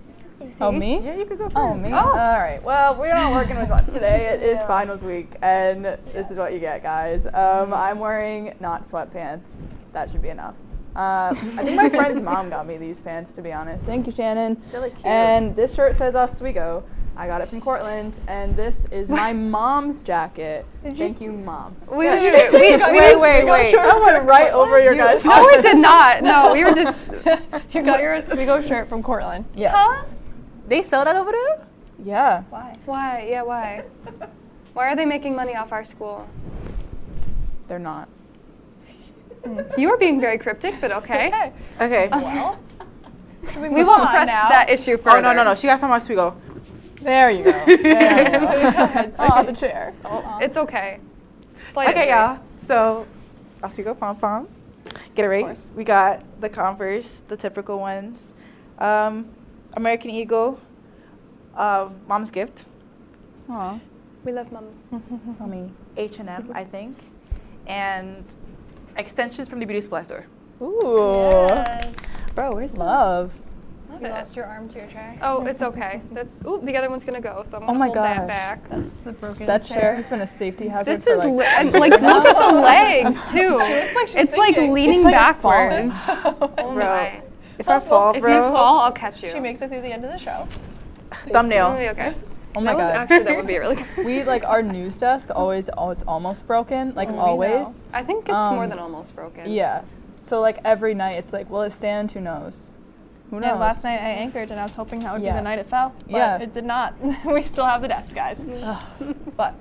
Oh, me? Yeah, you could go first. Oh, me? All right. Well, we're not working with much today. It is finals week, and this is what you get, guys. I'm wearing not sweatpants. That should be enough. I think my friend's mom got me these pants, to be honest. Thank you, Shannon. They look cute. And this shirt says Oswego. I got it from Cortland, and this is my mom's jacket. Thank you, Mom. Wait. I went right over your guys' Oh, we did not. No, we were just. You got your Oswego shirt from Cortland. Yeah. Huh? They sell that over there? Yeah. Why? Why? Yeah, why? Why are they making money off our school? They're not. You were being very cryptic, but okay. Okay. Well, we won't press that issue further. Oh, no. She got from Oswego. There you go. There you go. on the chair. It's okay. Slide Okay, y'all. So, Oswego Pom Pom. Get it right. We got the Converse, the typical ones. American Eagle. Mom's Gift. Aw. We love mums. Mommy. H&M, I think. And extensions from the beauty supply store. Ooh. Yes. Bro, where's love? You lost your arm to your chair. Oh, it's okay. That's. Ooh, the other one's gonna go, so I'm Oh gonna my hold that gosh. back. That's the broken That chair has been a safety hazard This for is like like look at the legs too. she's It's like sinking. leaning It's like backwards. Oh Oh Bro, my! if I fall, If bro. you fall, I'll catch you. She makes it through the end of the show. Thumbnail. It'll be okay. Oh my god. Actually, that would be really good. We like our news desk always almost broken, like Oh, we always. I think it's more than almost broken. Yeah. So like every night it's like, will it stand? Who knows? Who knows? And last night I anchored and I was hoping that would be Yeah. the night it fell. But Yeah. it did not. We still have the desk, guys. But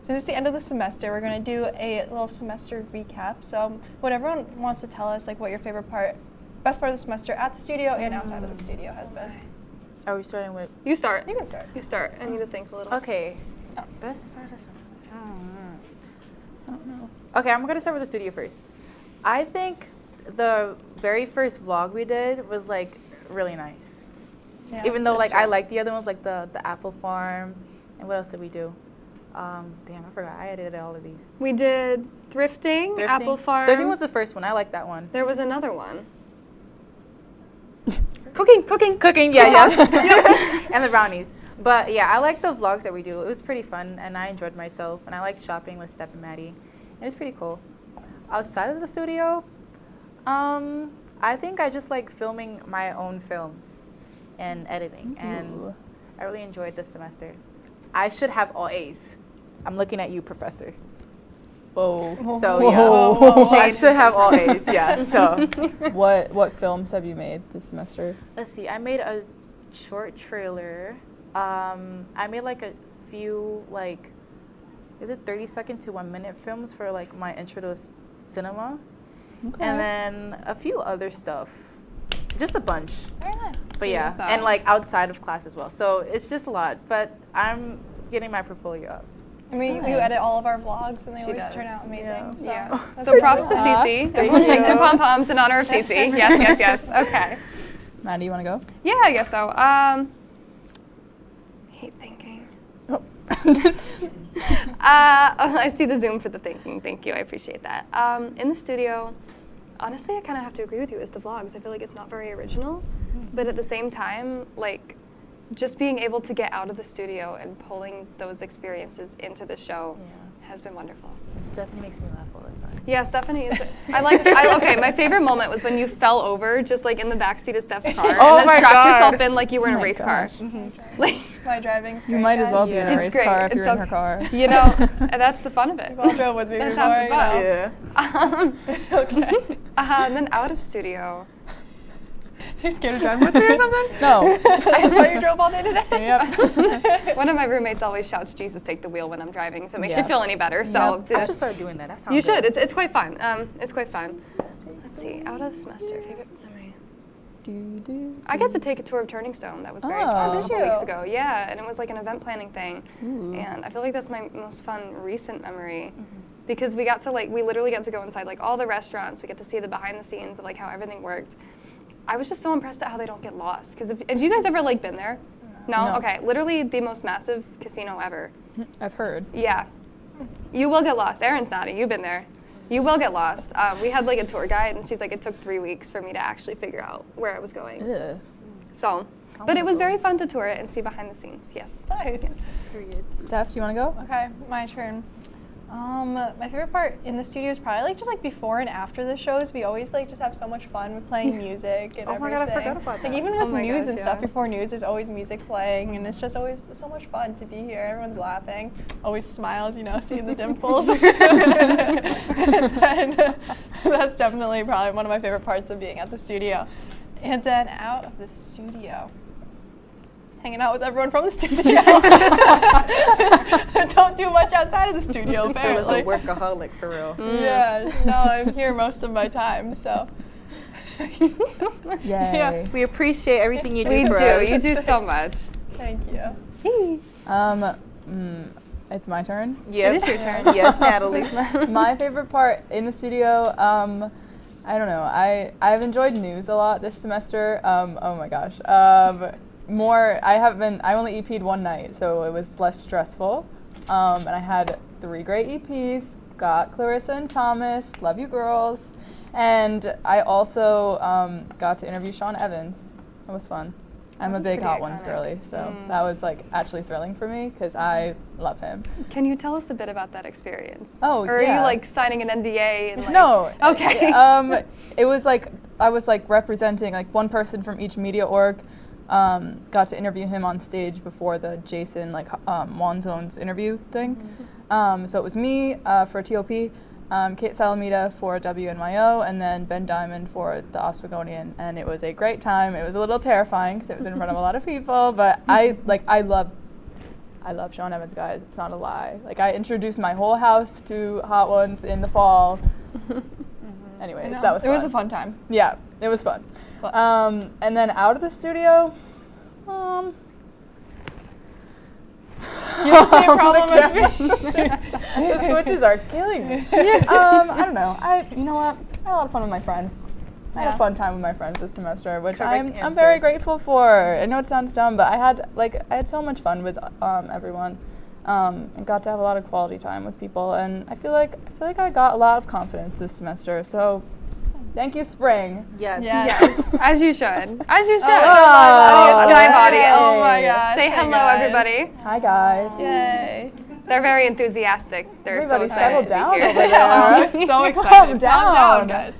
since it's the end of the semester, we're going to do a little semester recap. So what everyone wants to tell us, like what your favorite part, best part of the semester at the studio and outside of the studio has been. Are we starting with? You start. You can start. You start. I need to think a little. Okay. Best part of the I don't know. Okay, I'm gonna start with the studio first. I think the very first vlog we did was like really nice. Yeah, Even though that's like true. I like the other ones, like the apple farm, and what else did we do? Damn, I forgot. I edited all of these. We did thrifting, apple farm. Thrifting was the first one. I like that one. There was another one. Cooking. Yeah. And the brownies. But yeah, I like the vlogs that we do. It was pretty fun, and I enjoyed myself. And I liked shopping with Steph and Maddie. It was pretty cool. Outside of the studio, I think I just like filming my own films and editing. And I really enjoyed this semester. I should have all A's. I'm looking at you, Professor. Whoa. So yeah, I should have all A's. Yeah. So What films have you made this semester? let's see. I made a short trailer. I made like a few like is it 30-second to 1 minute films for like my intro to cinema. Okay. And then a few other stuff. Just a bunch. Very nice. But yeah, and like outside of class as well. So it's just a lot, but I'm getting my portfolio up. I mean, you edit all of our vlogs, and they She always does. turn out amazing. Yeah. So, So props to Cece. Everyone shake their pom-poms in honor of Cece. Yes. Okay. Maddie, you want to go? Yeah, I guess so. I hate thinking. I see the Zoom for the thinking. Thank you. I appreciate that. In the studio, honestly, I kind of have to agree with you. It's the vlogs. I feel like it's not very original, but at the same time, like, just being able to get out of the studio and pulling those experiences into the show has been wonderful. Stephanie makes me laugh all the time. Yeah, Stephanie is. Okay, my favorite moment was when you fell over just like in the backseat of Steph's car Oh and my then strapped God. yourself in like you were in Oh a my race car. my driving's great. You might as well be in a It's race great. car if It's you're in so- her car. You know, and that's the fun of it. You've all drove with me That's before, half the fun. Okay. And then out of studio. You're scared to drive with me or something? No. I thought you drove all day today. Yep. One of my roommates always shouts, "Jesus, take the wheel" when I'm driving. If it makes Yeah. you feel any better. So I should start doing that. That sounds you should. good. It's quite fun. It's quite fun. Let's see. Out of the semester, favorite memory. I got to take a tour of Turning Stone. That was very fun a couple weeks ago. Yeah, and it was like an event planning thing. And I feel like that's my most fun recent memory. Because we got to we literally got to go inside like all the restaurants. We get to see the behind the scenes of like how everything worked. I was just so impressed at how they don't get lost. Because if you guys ever like been there? No? Okay, literally the most massive casino ever. I've heard. Yeah. You will get lost. Erin's nodding. You've been there. You will get lost. We had like a tour guide, and she's like, it took 3 weeks for me to actually figure out where I was going. Ugh. So, but it was very fun to tour it and see behind the scenes. Yes. Nice. Yes. Steph, do you want to go? Okay, my turn. My favorite part in the studio is probably like just like before and after the shows. We always like just have so much fun with playing music and Oh my everything. God, I forgot about that. Like even with Oh my news gosh, and stuff, yeah. before news, there's always music playing, and it's just always so much fun to be here. Everyone's laughing, always smiles, seeing the dimples. And that's definitely probably one of my favorite parts of being at the studio. And then out of the studio, hanging out with everyone from the studio. Don't do much outside of the studio, This girl is a apparently. workaholic for real. Yeah, no, I'm here most of my time, so. Yay. Yeah. We appreciate everything you do We for do. us. You do so much. Thank you. It's my turn. Yep. It is your turn. Yes, Natalie. My favorite part in the studio, I don't know. I've enjoyed news a lot this semester. Oh my gosh. I only EP'd one night, so it was less stressful. And I had 3 great EPs. Got Clarissa and Thomas. Love you girls. And I also got to interview Sean Evans. It was fun. I'm a big Hot Ones girly, so that was actually thrilling for me because I love him. Can you tell us a bit about that experience? Oh, Or yeah. are you signing an NDA and No. Okay. It was I was representing one person from each media org. Got to interview him on stage before the Jason Juan Zones interview thing. So it was me for TOP, Kate Salamita for WNYO, and then Ben Diamond for the Oswegonian, and it was a great time. It was a little terrifying because it was in front of a lot of people, but I love Sean Evans, guys. It's not a lie. I introduced my whole house to Hot Ones in the fall. Anyways, that was fun. It was a fun time. Yeah, it was fun. And then out of the studio, You have the same problem as me. The switches are killing me. I don't know. You know what? I had a lot of fun with my friends. I had a fun time with my friends this semester, which I'm very grateful for. I know it sounds dumb, but I had so much fun with everyone, and got to have a lot of quality time with people. And I feel like I got a lot of confidence this semester. So, thank you, spring. Yes. As you should. As you should. Oh, Live audience. Oh my God. Say Hey, hello, guys. everybody. Hi, guys. Yay. They're very enthusiastic. They're Everybody so excited settle to be down here. over there. I'm so excited. Calm down. Calm down, guys.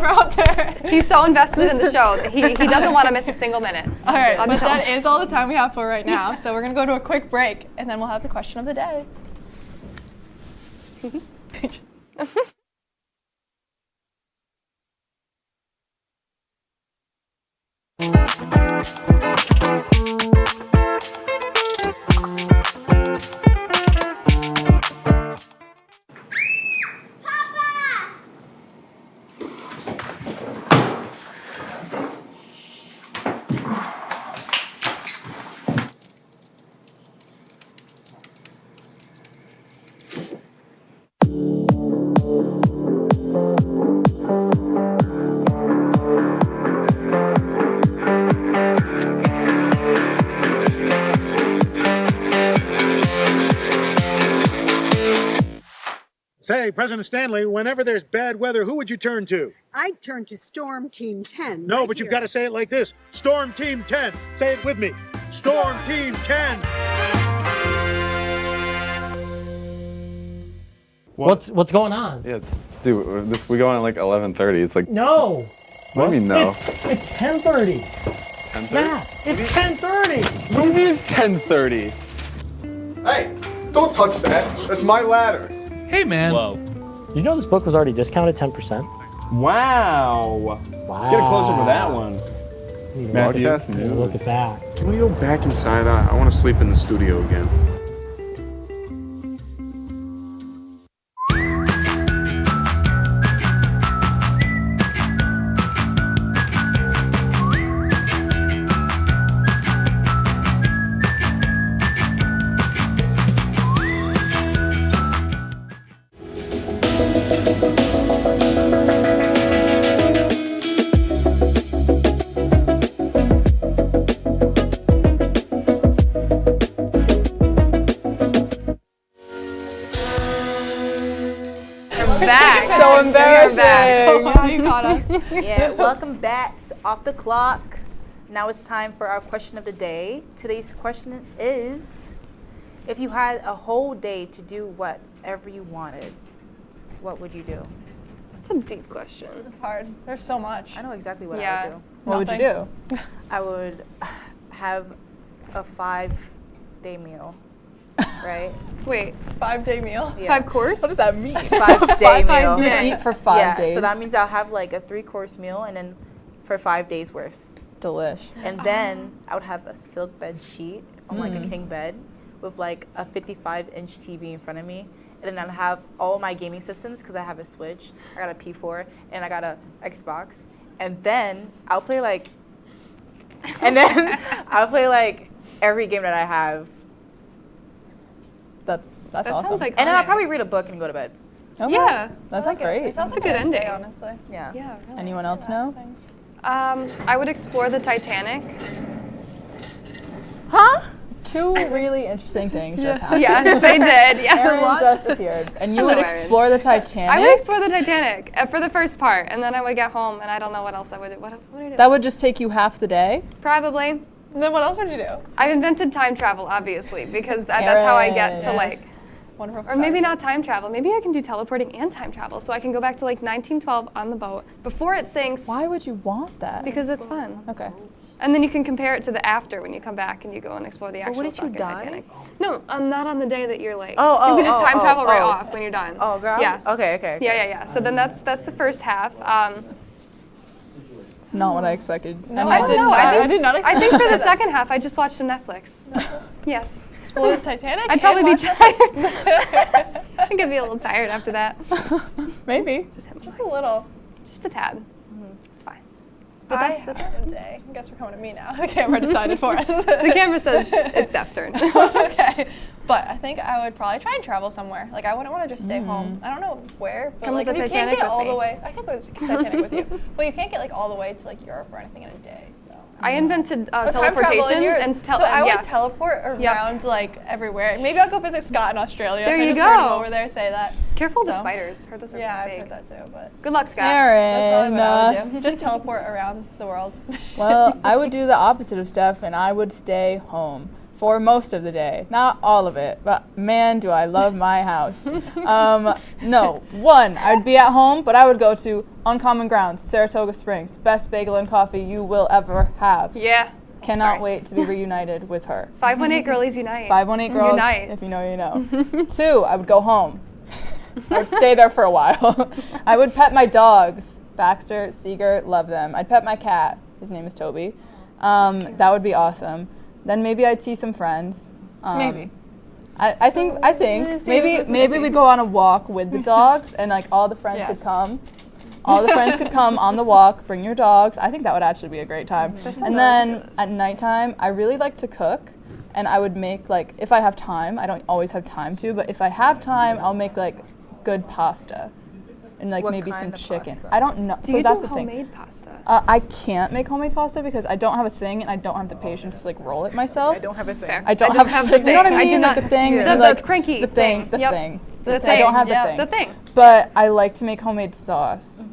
Out there. He's so invested in the show that he doesn't want to miss a single minute. All right, I'll but tell that him. is all the time we have for right now. So we're going to go to a quick break, and then we'll have the question of the day. Hey, President Stanley, whenever there's bad weather, who would you turn to? I'd turn to Storm Team 10. No, but you've got to say it like this. Storm Team 10. Say it with me. Storm Team 10. What's going on? Yeah, dude, we go on at like 11:30. It's like No. What do you mean no? It's 10:30. 10:30? Matt, it's 10:30. What do you mean it's 10:30? Hey, don't touch that. That's my ladder. Hey, man. Whoa. You know this book was already discounted 10%? Wow. Wow. Get a close up of that one. Matthew, Broadcast news. look at that. Can we go back inside? I want to sleep in the studio again. Back. So embarrassing. Back. You caught us. Yeah, welcome back to Off the Clock. Now it's time for our question of the day. Today's question is, if you had a whole day to do whatever you wanted, what would you do? That's a deep question. It's hard. There's so much. I know exactly what I Yeah. would do. What would you do? I would have a 5-day meal, right? Wait, 5-day meal. Yeah. 5 course? What does that mean? 5-day meal. You would eat for 5 days. So that means I'll have like a 3-course meal and then for 5 days worth. Delish. And then I would have a silk bed sheet on like a king bed with like a 55-inch TV in front of me. And then I'll have all my gaming systems because I have a Switch, I got a P4, and I got a Xbox. And then I'll play like, every game that I have. That's That awesome. sounds like And then I'll fun. probably read a book and go to bed. Okay. Yeah. That sounds great. It sounds That's a like good ending. honestly. Yeah. Yeah, really. Anyone else know? I would explore the Titanic. Huh? 2 really interesting things just happened. Yes, they did. Yeah. Aaron just appeared. And you Hello, would Aaron. explore the Titanic? I would explore the Titanic for the first part, and then I would get home, and I don't know what else I would do. What would I do? That would just take you half the day? Probably. And then what else would you do? I've invented time travel, obviously, because that's how I get to Yes. like. Wonderful. Or maybe not time travel. Maybe I can do teleporting and time travel, so I can go back to like 1912 on the boat before it sinks. Why would you want that? Because it's fun. Okay. And then you can compare it to the after when you come back and you go and explore the actual what if you sunken die? Titanic. No, not on the day that you're like. Oh, you can just time travel right oh. off when you're done. Oh, girl. Yeah. Okay. Yeah. So then that's the first half. It's not what I expected. No, I don't know. I did not I expect think for the that. second half, I just watched some Netflix. Yes. Explore the Titanic? I'd probably be and watch tired. I think I'd be a little tired after that. Maybe. Just a little. Just a tad. It's fine. But I that's the had a day. I guess we're coming to me now. The camera decided for us. The camera says it's Steph's turn. Okay. But I think I would probably try and travel somewhere. Like, I wouldn't want to just stay home. I don't know where, but Come like, to the you can't Titanic get with all me. the way. I can't go to the Titanic with you. But you can't get like all the way to like Europe or anything in a day. So. I invented Time travel in teleportation yours. and so I yeah. would teleport around like everywhere. Maybe I'll go visit Scott in Australia. There I you just heard him go. over there say that. Careful of the So. spiders. Heard those are Yeah, big. I've heard that too. But Good luck, Scott. Aaron. that's probably what I would do. Just teleport around the world. Well, I would do the opposite of Steph, and I would stay home for most of the day. Not all of it, but man, do I love my house. No, I'd be at home, but I would go to Uncommon Grounds, Saratoga Springs, best bagel and coffee you will ever have. Yeah. Cannot wait to be reunited with her. 518 Girlies Unite. 518 Girls, Unite. if you know, you know. 2, I would go home. I would stay there for a while. I would pet my dogs. Baxter, Seeger, love them. I'd pet my cat. His name is Toby. That would be awesome. Then maybe I'd see some friends. Maybe. I think maybe we'd go on a walk with the dogs and like all the friends could come. All the friends could come on the walk, bring your dogs. I think that would actually be a great time. And then at nighttime, I really like to cook. And I would make like, if I have time, I don't always have time to, but if I have time, I'll make like good pasta. And like What maybe kind some of chicken. pasta? I don't know. Do so you that's do the thing. homemade pasta? I can't make homemade pasta because I don't have a thing and I don't have the patience to like roll it myself. I don't have a thing. Fair. I don't have the you know what I thing. mean? I do Like not. the thing. The and, like, cranky the thing. Yep. I don't have the thing. The thing. But I like to make homemade sauce.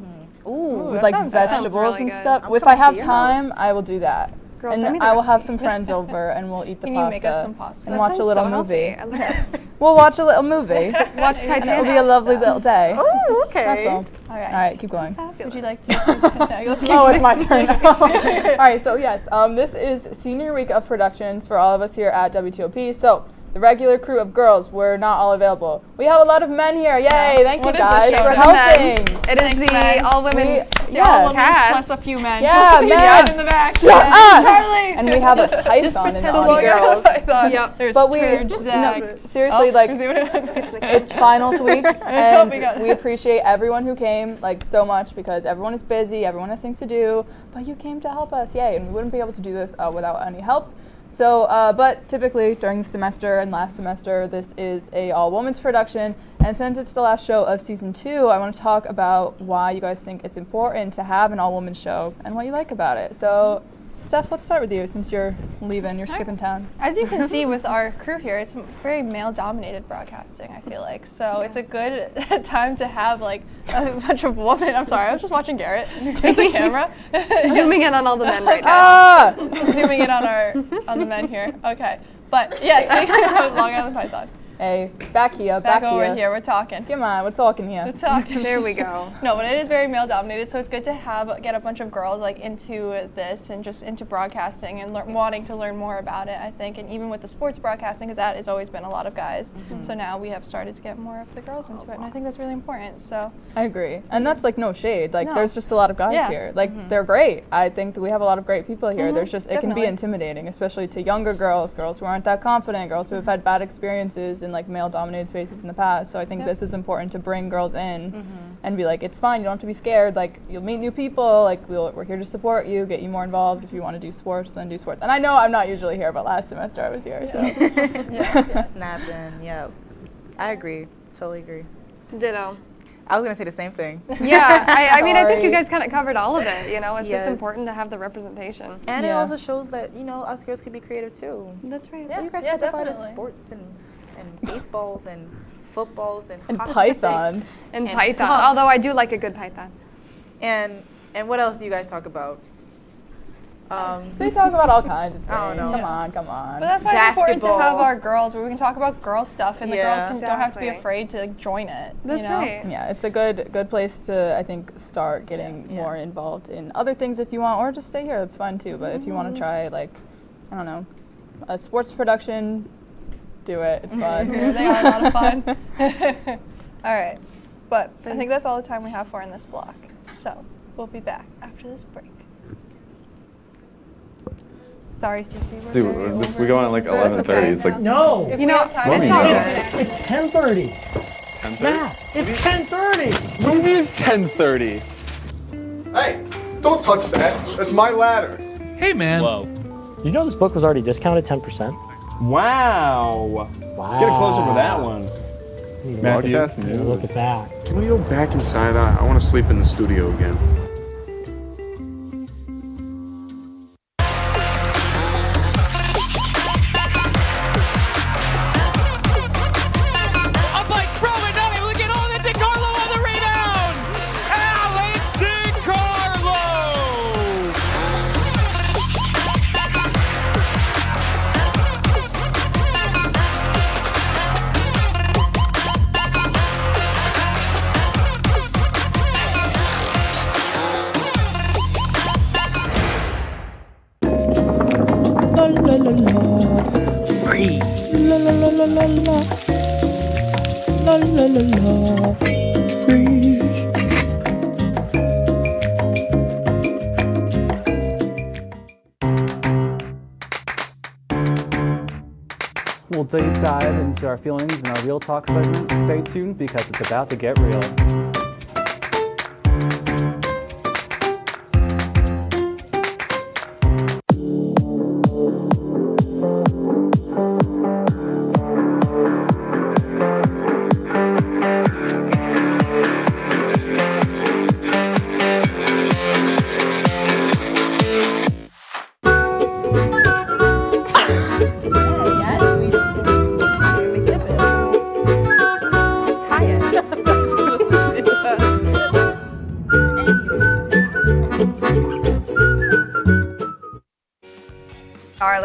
Ooh, with that like sounds vegetables really and good. stuff. I'm If I coming to have your time, house. I will do that. Girl, and send me the I will have recipe. some friends over and we'll eat the Can pasta. you make us some pasta? And That watch a sounds little so movie. healthy. I love this. We'll watch a little movie. Watch Titanic. It'll be a lovely little day. Oh, okay. That's all. All right. All right, keep going. Would you like to? Oh, it's my turn now. All right, so yes, this is senior week of productions for all of us here at WTOP. So the regular crew of girls were not all available. We have a lot of men here. Yay! Thank you guys for helping. It is the all women's Plus a few men. Yeah, men in the back. Shut up. Charlie. And we have a python in the girls. audience. Yep. There's But we, Turge, Zach. no, seriously, like, it's finals week, and we got- we appreciate everyone who came, like, so much, because everyone is busy, everyone has things to do, but you came to help us, yay, and we wouldn't be able to do this without any help. So, but typically during the semester and last semester, this is a all-women's production, and since it's the last show of season 2, I want to talk about why you guys think it's important to have an all-women's show and what you like about it. So, Steph, let's start with you since you're leaving, you're skipping town. As you can see with our crew here, it's very male-dominated broadcasting, I feel like. So it's a good time to have like a bunch of women. I'm sorry, I was just watching Garrett take the camera. Zooming in on all the men right now. Zooming in on the men here. Okay. But yes, Long Island Python. Hey, back here, Back over here, we're talking. Come on, we're talking here. We're talking. There we go. No, but it is very male dominated, so it's good to get a bunch of girls like into this and just into broadcasting and wanting to learn more about it, I think. And even with the sports broadcasting, because that has always been a lot of guys. So now we have started to get more of the girls into it, and I think that's really important. So I agree. And that's like no shade. Like No. there's just a lot of guys Yeah. here. Like they're great. I think that we have a lot of great people here. There's just, it can be Definitely. intimidating, especially to younger girls, girls who aren't that confident, girls who have had bad experiences in like male dominated spaces in the past. So I think this is important to bring girls in and be like, it's fine, you don't have to be scared. Like you'll meet new people, like we're here to support you, get you more involved. If you want to do sports, then do sports. And I know I'm not usually here, but last semester I was here, so. Snapping, yep. I agree, totally agree. Ditto. I was gonna say the same thing. Yeah, I mean, I think you Sorry. guys kind of covered all of it, you know? It's just Yes. important to have the representation. And it also shows that, you know, us girls can be creative too. That's right. You guys talk about sports and baseballs and footballs and hockey pythons. sticks And python, although I do like a good python. And what else do you guys talk about? They talk about all kinds of things. I don't know. Come on. But that's why it's important to Basketball. have our girls where we can talk about girl stuff and the girls don't have to be Exactly. afraid to like, join it. That's you know? right. Yeah, it's a good place to, I think, start getting more involved in other things if you want, or just stay here, that's fine too. But if you want to try, like, I don't know, a sports production, do it, it's fun. They are a lot of fun. All right, but I think that's all the time we have for in this block. So we'll be back after this break. Sorry, Cece. we're Dude, very we over. go on at like 11:30. It's like No. If You we know, have time, Mommy, it's no. all It's- It's 10:30. 10:30. Matt, it's 10:30. What do you mean it's 10:30? Hey, don't touch that. That's my ladder. Hey, man. Whoa. You know this book was already discounted 10%? Wow. Wow. Get a close up of that one. Matthew. Broadcast Look at news. that. Can we go back inside? I want to sleep in the studio again. Up by Crowan, not able to get on it. DiCarlo on the rebound. Alex DiCarlo. La la la la. Free. La la la la la la. La la la la. Free. We'll deep dive into our feelings in our Real Talk segment. Stay tuned because it's about to get real.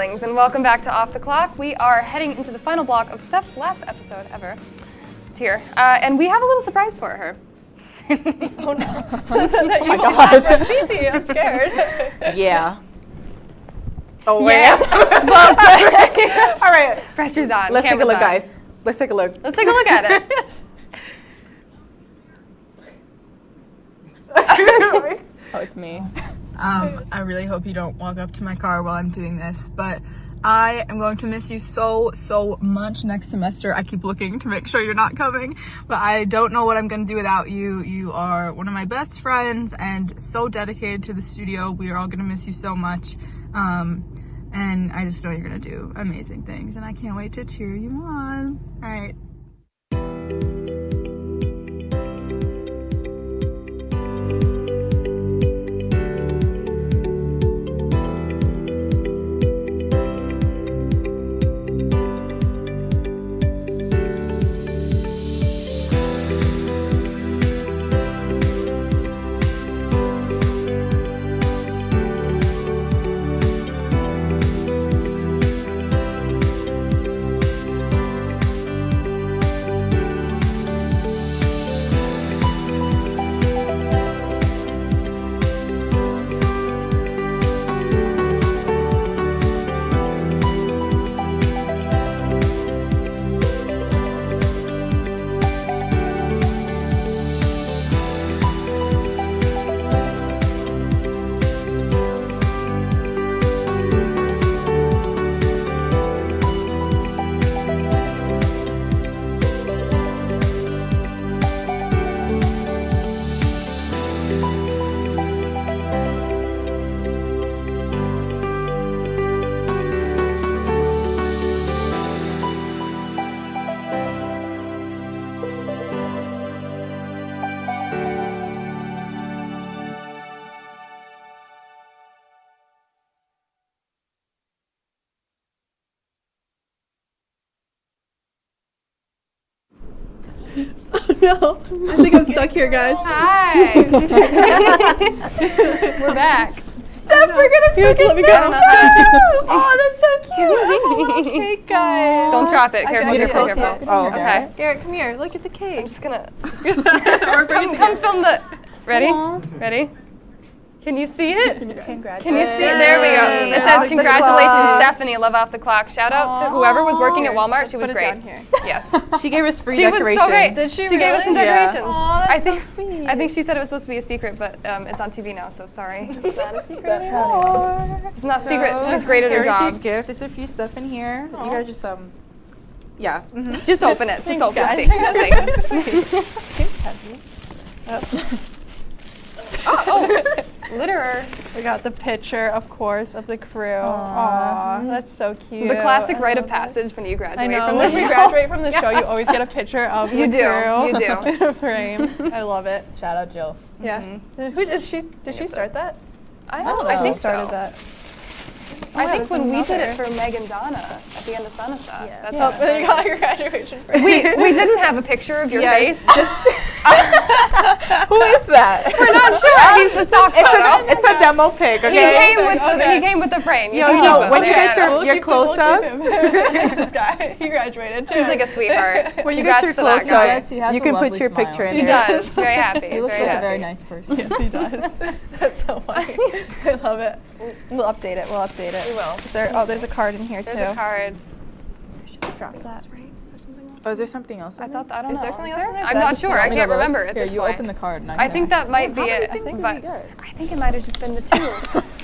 feelings, and welcome back to Off the Clock. We are heading into the final block of Steph's last episode ever. It's here. And we have a little surprise for her. Oh no. Oh my gosh. Cece, I'm scared. Yeah. Oh, wait. Yeah. All right. Pressure's on. Let's take a Camera's look, on. guys. Let's take a look. Let's take a look at it. Oh, it's me. I really hope you don't walk up to my car while I'm doing this, but I am going to miss you so much next semester. I keep looking to make sure you're not coming, but I don't know what I'm going to do without you. You are one of my best friends and so dedicated to the studio. We are all going to miss you so much. And I just know you're going to do amazing things, and I can't wait to cheer you on. All right. No, I think I'm stuck here, guys. Hi. We're back. Steph, we're gonna freaking miss you. Oh, that's so cute. Hey, guys. Don't drop it. Careful, careful, Close careful. it. Oh, okay. Garrett, come here. Look at the cake. I'm just gonna come film the. Ready? Aww. Ready? Can you see it? Congratulations. Can you see it? There we go. It says, congratulations, Stephanie, love Off the Clock. Shout out to whoever was working at Walmart. She was great. Yes. She gave us free She decorations. was so great. Did she She gave us some really? decorations. Aw, that's I think, so sweet. I think she said it was supposed to be a secret, but it's on TV now, so sorry. It's not a secret anymore. It's not secret. She's great at her job. Your gift. There's a few stuff in here. So you guys just yeah. Mm-hmm. Just open it. Just open guys. it. See. Seems heavy. Oh, litterer. We got the picture, of course, of the crew. Aww, that's so cute. The classic rite of passage when you I graduate know. from the When show. we graduate from the show, you always get a picture of You the do. crew. You do. In a frame. I love it. Shout out Jill. Yeah. Who is she? Did she start that? I don't know. I think started so. that. I yeah, think when we there's did it another. for Meg and Donna at the end of Sunset. Yeah. That's Oh, how it then you got started. your graduation picture. We didn't have a picture of your face. Who is that? We're not sure. He's the stock photo. It's a demo pic. Okay. He came with the frame. You can keep him. when you guys Yeah. show your close-ups, This guy, he graduated too. Seems like a sweetheart. when you get your Congrats to that guy. close-ups, you can put your picture in He there. does. Very happy. He looks very like happy. a very nice person. Yes, he does. That's so funny. I love it. We'll update it. We'll update it. We will. Is there, there's a card in here There's too. a card. Drop that. Oh, is there something else? I thought. I don't know. Is there something else in there? I'm not sure. I can't remember at Here, this you point. open the card. And I think that might be it. I think But I think it might have just been the two.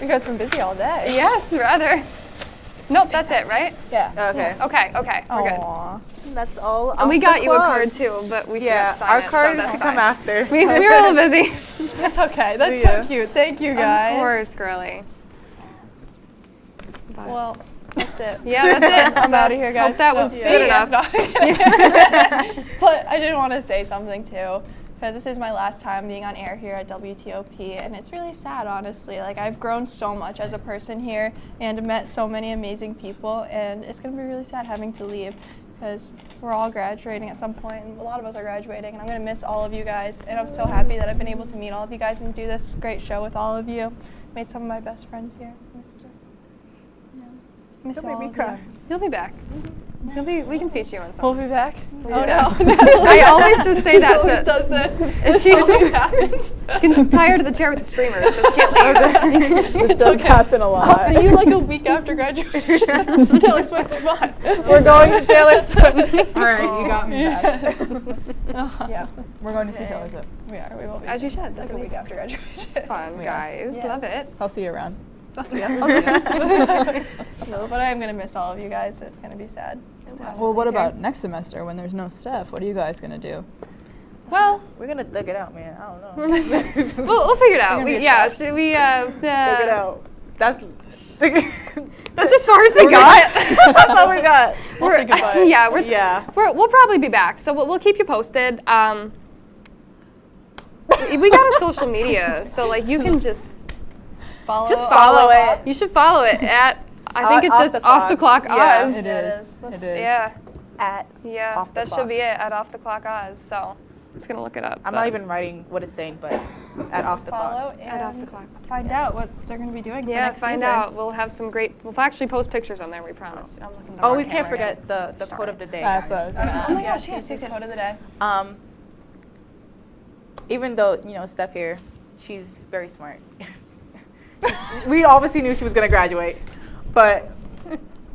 You guys been busy all day. Yes, rather. Nope, that's it, right? Yeah. Okay. Okay, we're good. Aww. That's all. And we got you a card too, but we forgot to sign our it, card so that's will come fine. after. We were a little busy. That's okay. That's See so ya. cute. Thank you guys. Of course, girly. Well, that's it. Yeah, that's it. I'm out of here, guys. Hope that was See good ya. enough. But I did want to say something too, because this is my last time being on air here at WTOP, and it's really sad, honestly. Like, I've grown so much as a person here and met so many amazing people, and it's going to be really sad having to leave, because we're all graduating at some point, and a lot of us are graduating, and I'm going to miss all of you guys, and I'm so happy that I've been able to meet all of you guys and do this great show with all of you. Made some of my best friends here. It's just, Miss Don't make all me of cry. you. You'll be back. We can feature you on something. We'll be back. We'll Oh be no. back. I always just say that Always to. does this. Is she getting tired of the chair with the streamers, so she can't leave. This does happen a lot. I'll see you like a week after graduation. Taylor Swift, come on. We're going to Taylor Swift. All right, you got me back. Yeah, We're going to see Taylor Swift. we are. We will be. As you should. Like That's a week amazing. after graduation. It's fun, guys. Yes. Love it. I'll see you around. I'll see ya. No, but I'm gonna miss all of you guys. It's gonna be sad. Well, what about next semester when there's no Steph? What are you guys going to do? Well, We're gonna thug it out, man. I don't know. we'll figure it out. We're gonna Yeah, get should we? thug it out. That's That's as far as we got. That's all we got. We're, think about it. yeah, we'll probably be back. So we'll keep you posted. We got a social media, so like you can just Follow it. You should follow it at. I think it's Off just the Off the Clock Yeah, Oz. It is. It is. Yeah. At Off the That should Clock. be it at Off the Clock Oz. So I'm just gonna look it up. I'm not even writing what it's saying, but at Off the Follow Clock. At Off the Clock. Find out what they're gonna be doing. for Yeah, next find season. out. We'll have some great. We'll actually post pictures on there. We promise. I'm looking. at the Oh, wrong we can't camera forget the quote of the day. That's guys. what I was going to ask. Oh my gosh, yes. Quote of the day. Even though Steph here, she's very smart. We obviously knew she was gonna graduate, but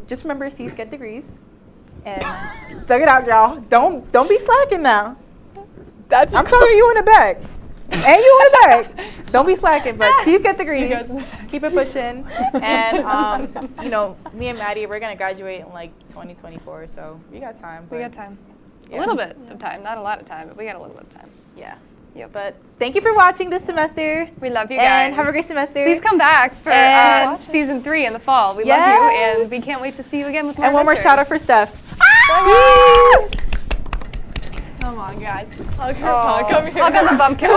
just remember, C's get degrees, and thug it out, y'all. Don't be slacking now. That's I'm talking to you in the back, and you in the back. Don't be slacking, but C's get degrees. Keep it pushing, and me and Maddie, we're gonna graduate in like 2024, so we got time. We but- got time. Yeah. A little bit of time, not a lot of time, but we got a little bit of time. Yeah. Yep. But thank you for watching this semester. We love you guys. And have a great semester. Please come back for And- season 3 in the fall. We love you, and we can't wait to see you again with more And one more adventures. shout out for Steph. Come on, guys. Hug her. Oh, Come here. hug on the bumpkin.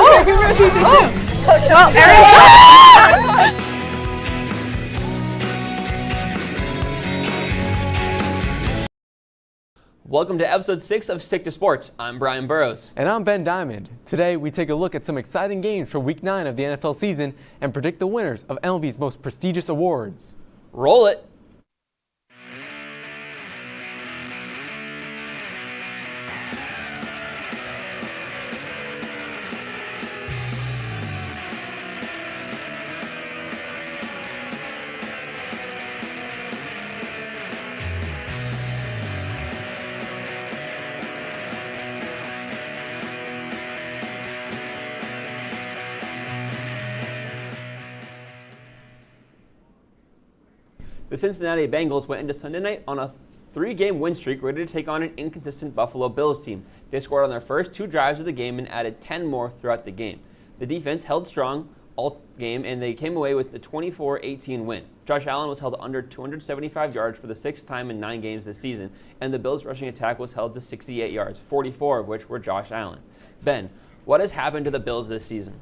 Welcome to episode 6 of Stick to Sports. I'm Brian Burrows. And I'm Ben Diamond. Today we take a look at some exciting games for Week 9 of the NFL season and predict the winners of MLB's most prestigious awards. Roll it. The Cincinnati Bengals went into Sunday night on a 3-game win streak, ready to take on an inconsistent Buffalo Bills team. They scored on their first 2 drives of the game and added 10 more throughout the game. The defense held strong all game, and they came away with the 24-18 win. Josh Allen was held under 275 yards for the 6th time in 9 games this season, and the Bills' rushing attack was held to 68 yards, 44 of which were Josh Allen. Ben, what has happened to the Bills this season?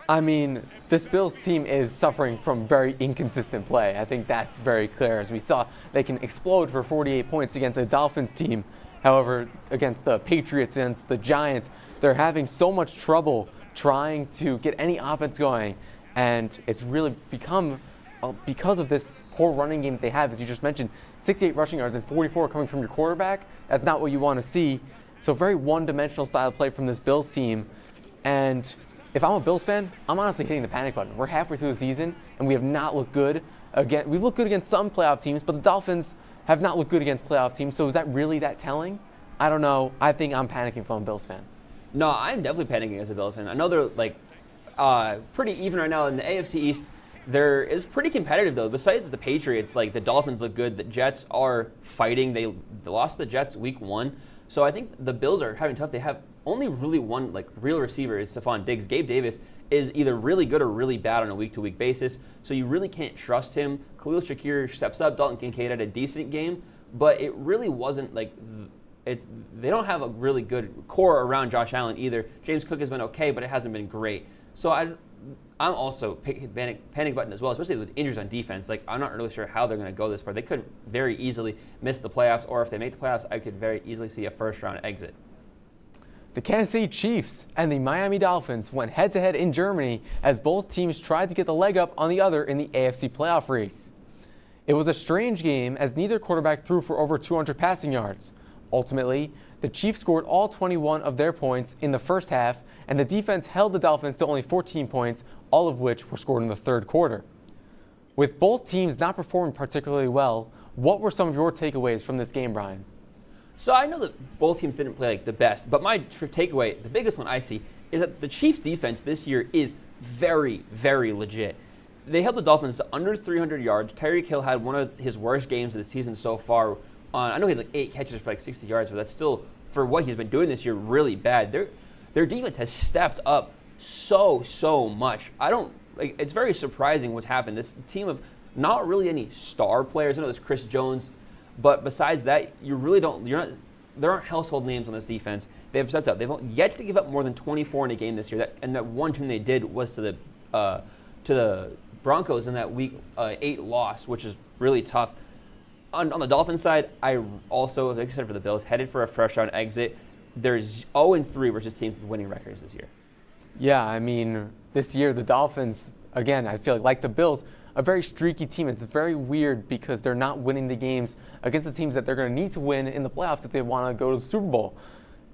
I mean, this Bills team is suffering from very inconsistent play. I think that's very clear. As we saw, they can explode for 48 points against a Dolphins team. However, against the Patriots, against the Giants, they're having so much trouble trying to get any offense going. And it's really become, because of this poor running game that they have, as you just mentioned, 68 rushing yards and 44 coming from your quarterback. That's not what you want to see. So very one-dimensional style of play from this Bills team. And if I'm a Bills fan, I'm honestly hitting the panic button. We're halfway through the season, and we have not looked good. We've looked good against some playoff teams, but the Dolphins have not looked good against playoff teams. So is that really that telling? I don't know. I think I'm panicking if I'm a Bills fan. No, I'm definitely panicking as a Bills fan. I know they're pretty even right now in the AFC East. There is pretty competitive though. Besides the Patriots, the Dolphins look good. The Jets are fighting. They lost the Jets week 1. So I think the Bills are having tough. They have only really one real receiver is Stephon Diggs. Gabe Davis is either really good or really bad on a week-to-week basis. So you really can't trust him. Khalil Shakir steps up. Dalton Kincaid had a decent game, but it really wasn't they don't have a really good core around Josh Allen either. James Cook has been okay, but it hasn't been great. So I'm also panic button as well, especially with injuries on defense. I'm not really sure how they're going to go this far. They could very easily miss the playoffs, or if they make the playoffs, I could very easily see a first-round exit. The Kansas City Chiefs and the Miami Dolphins went head-to-head in Germany as both teams tried to get the leg up on the other in the AFC playoff race. It was a strange game as neither quarterback threw for over 200 passing yards. Ultimately, the Chiefs scored all 21 of their points in the first half, and the defense held the Dolphins to only 14 points, all of which were scored in the third quarter. With both teams not performing particularly well, what were some of your takeaways from this game, Brian? So I know that both teams didn't play like the best, but my takeaway, the biggest one I see, is that the Chiefs' defense this year is very, very legit. They held the Dolphins to under 300 yards. Tyreek Hill had one of his worst games of the season so far. I know he had like 8 catches for like 60 yards, but that's still, for what he's been doing this year, really bad. Their defense has stepped up so much. It's very surprising what's happened. This team of not really any star players. I know there's Chris Jones, but besides that, there aren't household names on this defense. They have stepped up. They've yet to give up more than 24 in a game this year. And that one team they did was to the Broncos in that Week 8 loss, which is really tough. On the Dolphins side, I also, like I said, for the Bills, headed for a first-round exit. There's 0-3 versus teams with winning records this year. Yeah, I mean, this year the Dolphins, again, I feel like the Bills, a very streaky team. It's very weird because they're not winning the games against the teams that they're going to need to win in the playoffs if they want to go to the Super Bowl.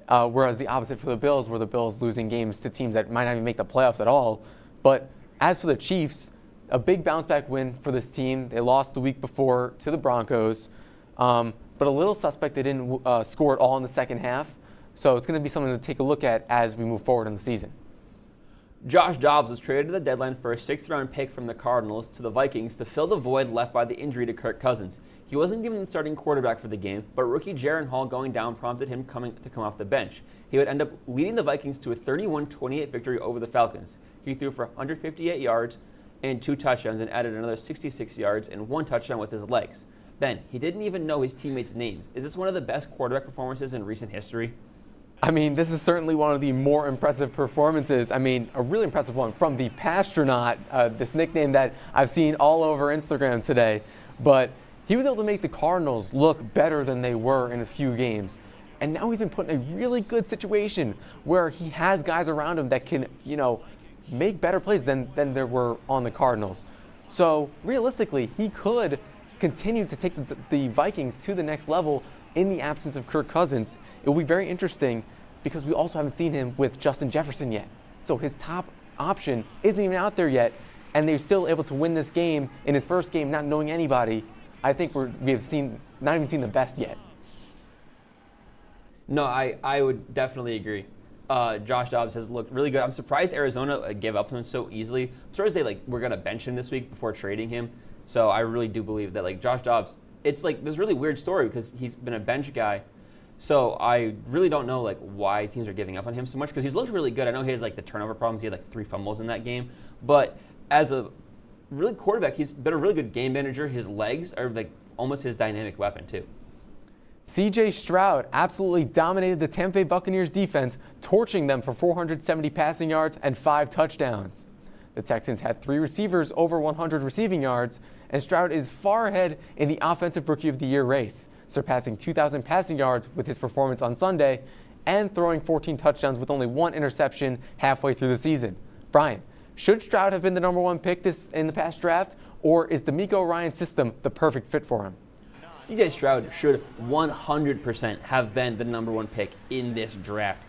Whereas the opposite for the Bills, where the Bills losing games to teams that might not even make the playoffs at all. But as for the Chiefs, a big bounce-back win for this team. They lost the week before to the Broncos, but a little suspect they didn't score it all in the second half. So it's going to be something to take a look at as we move forward in the season. Josh Dobbs was traded at the deadline for a 6th-round pick from the Cardinals to the Vikings to fill the void left by the injury to Kirk Cousins. He wasn't given the starting quarterback for the game, but rookie Jaron Hall going down prompted him to come off the bench. He would end up leading the Vikings to a 31-28 victory over the Falcons. He threw for 158 yards and 2 touchdowns and added another 66 yards and 1 touchdown with his legs. Ben, he didn't even know his teammates' names. Is this one of the best quarterback performances in recent history? I mean, this is certainly one of the more impressive performances. I mean, a really impressive one from the Pastronaut, this nickname that I've seen all over Instagram today. But he was able to make the Cardinals look better than they were in a few games. And now he's been put in a really good situation where he has guys around him that can, make better plays than there were on the Cardinals. So realistically, he could continue to take the Vikings to the next level in the absence of Kirk Cousins. It will be very interesting because we also haven't seen him with Justin Jefferson yet. So his top option isn't even out there yet, and they're still able to win this game in his first game, not knowing anybody. I think we have not even seen the best yet. No, I would definitely agree. Josh Dobbs has looked really good. I'm surprised Arizona gave up to him so easily. I'm surprised they were going to bench him this week before trading him. So I really do believe that Josh Dobbs, it's this really weird story because he's been a bench guy. So I really don't know why teams are giving up on him so much because he's looked really good. I know he has the turnover problems. He had 3 fumbles in that game. But as a really quarterback, he's been a really good game manager. His legs are almost his dynamic weapon too. C.J. Stroud absolutely dominated the Tampa Bay Buccaneers defense, torching them for 470 passing yards and 5 touchdowns. The Texans had 3 receivers over 100 receiving yards, and Stroud is far ahead in the Offensive Rookie of the Year race, surpassing 2,000 passing yards with his performance on Sunday and throwing 14 touchdowns with only 1 interception halfway through the season. Brian, should Stroud have been the number 1 pick in the past draft, or is the D'Amico Ryans system the perfect fit for him? C.J. Stroud should 100% have been the number 1 pick in this draft.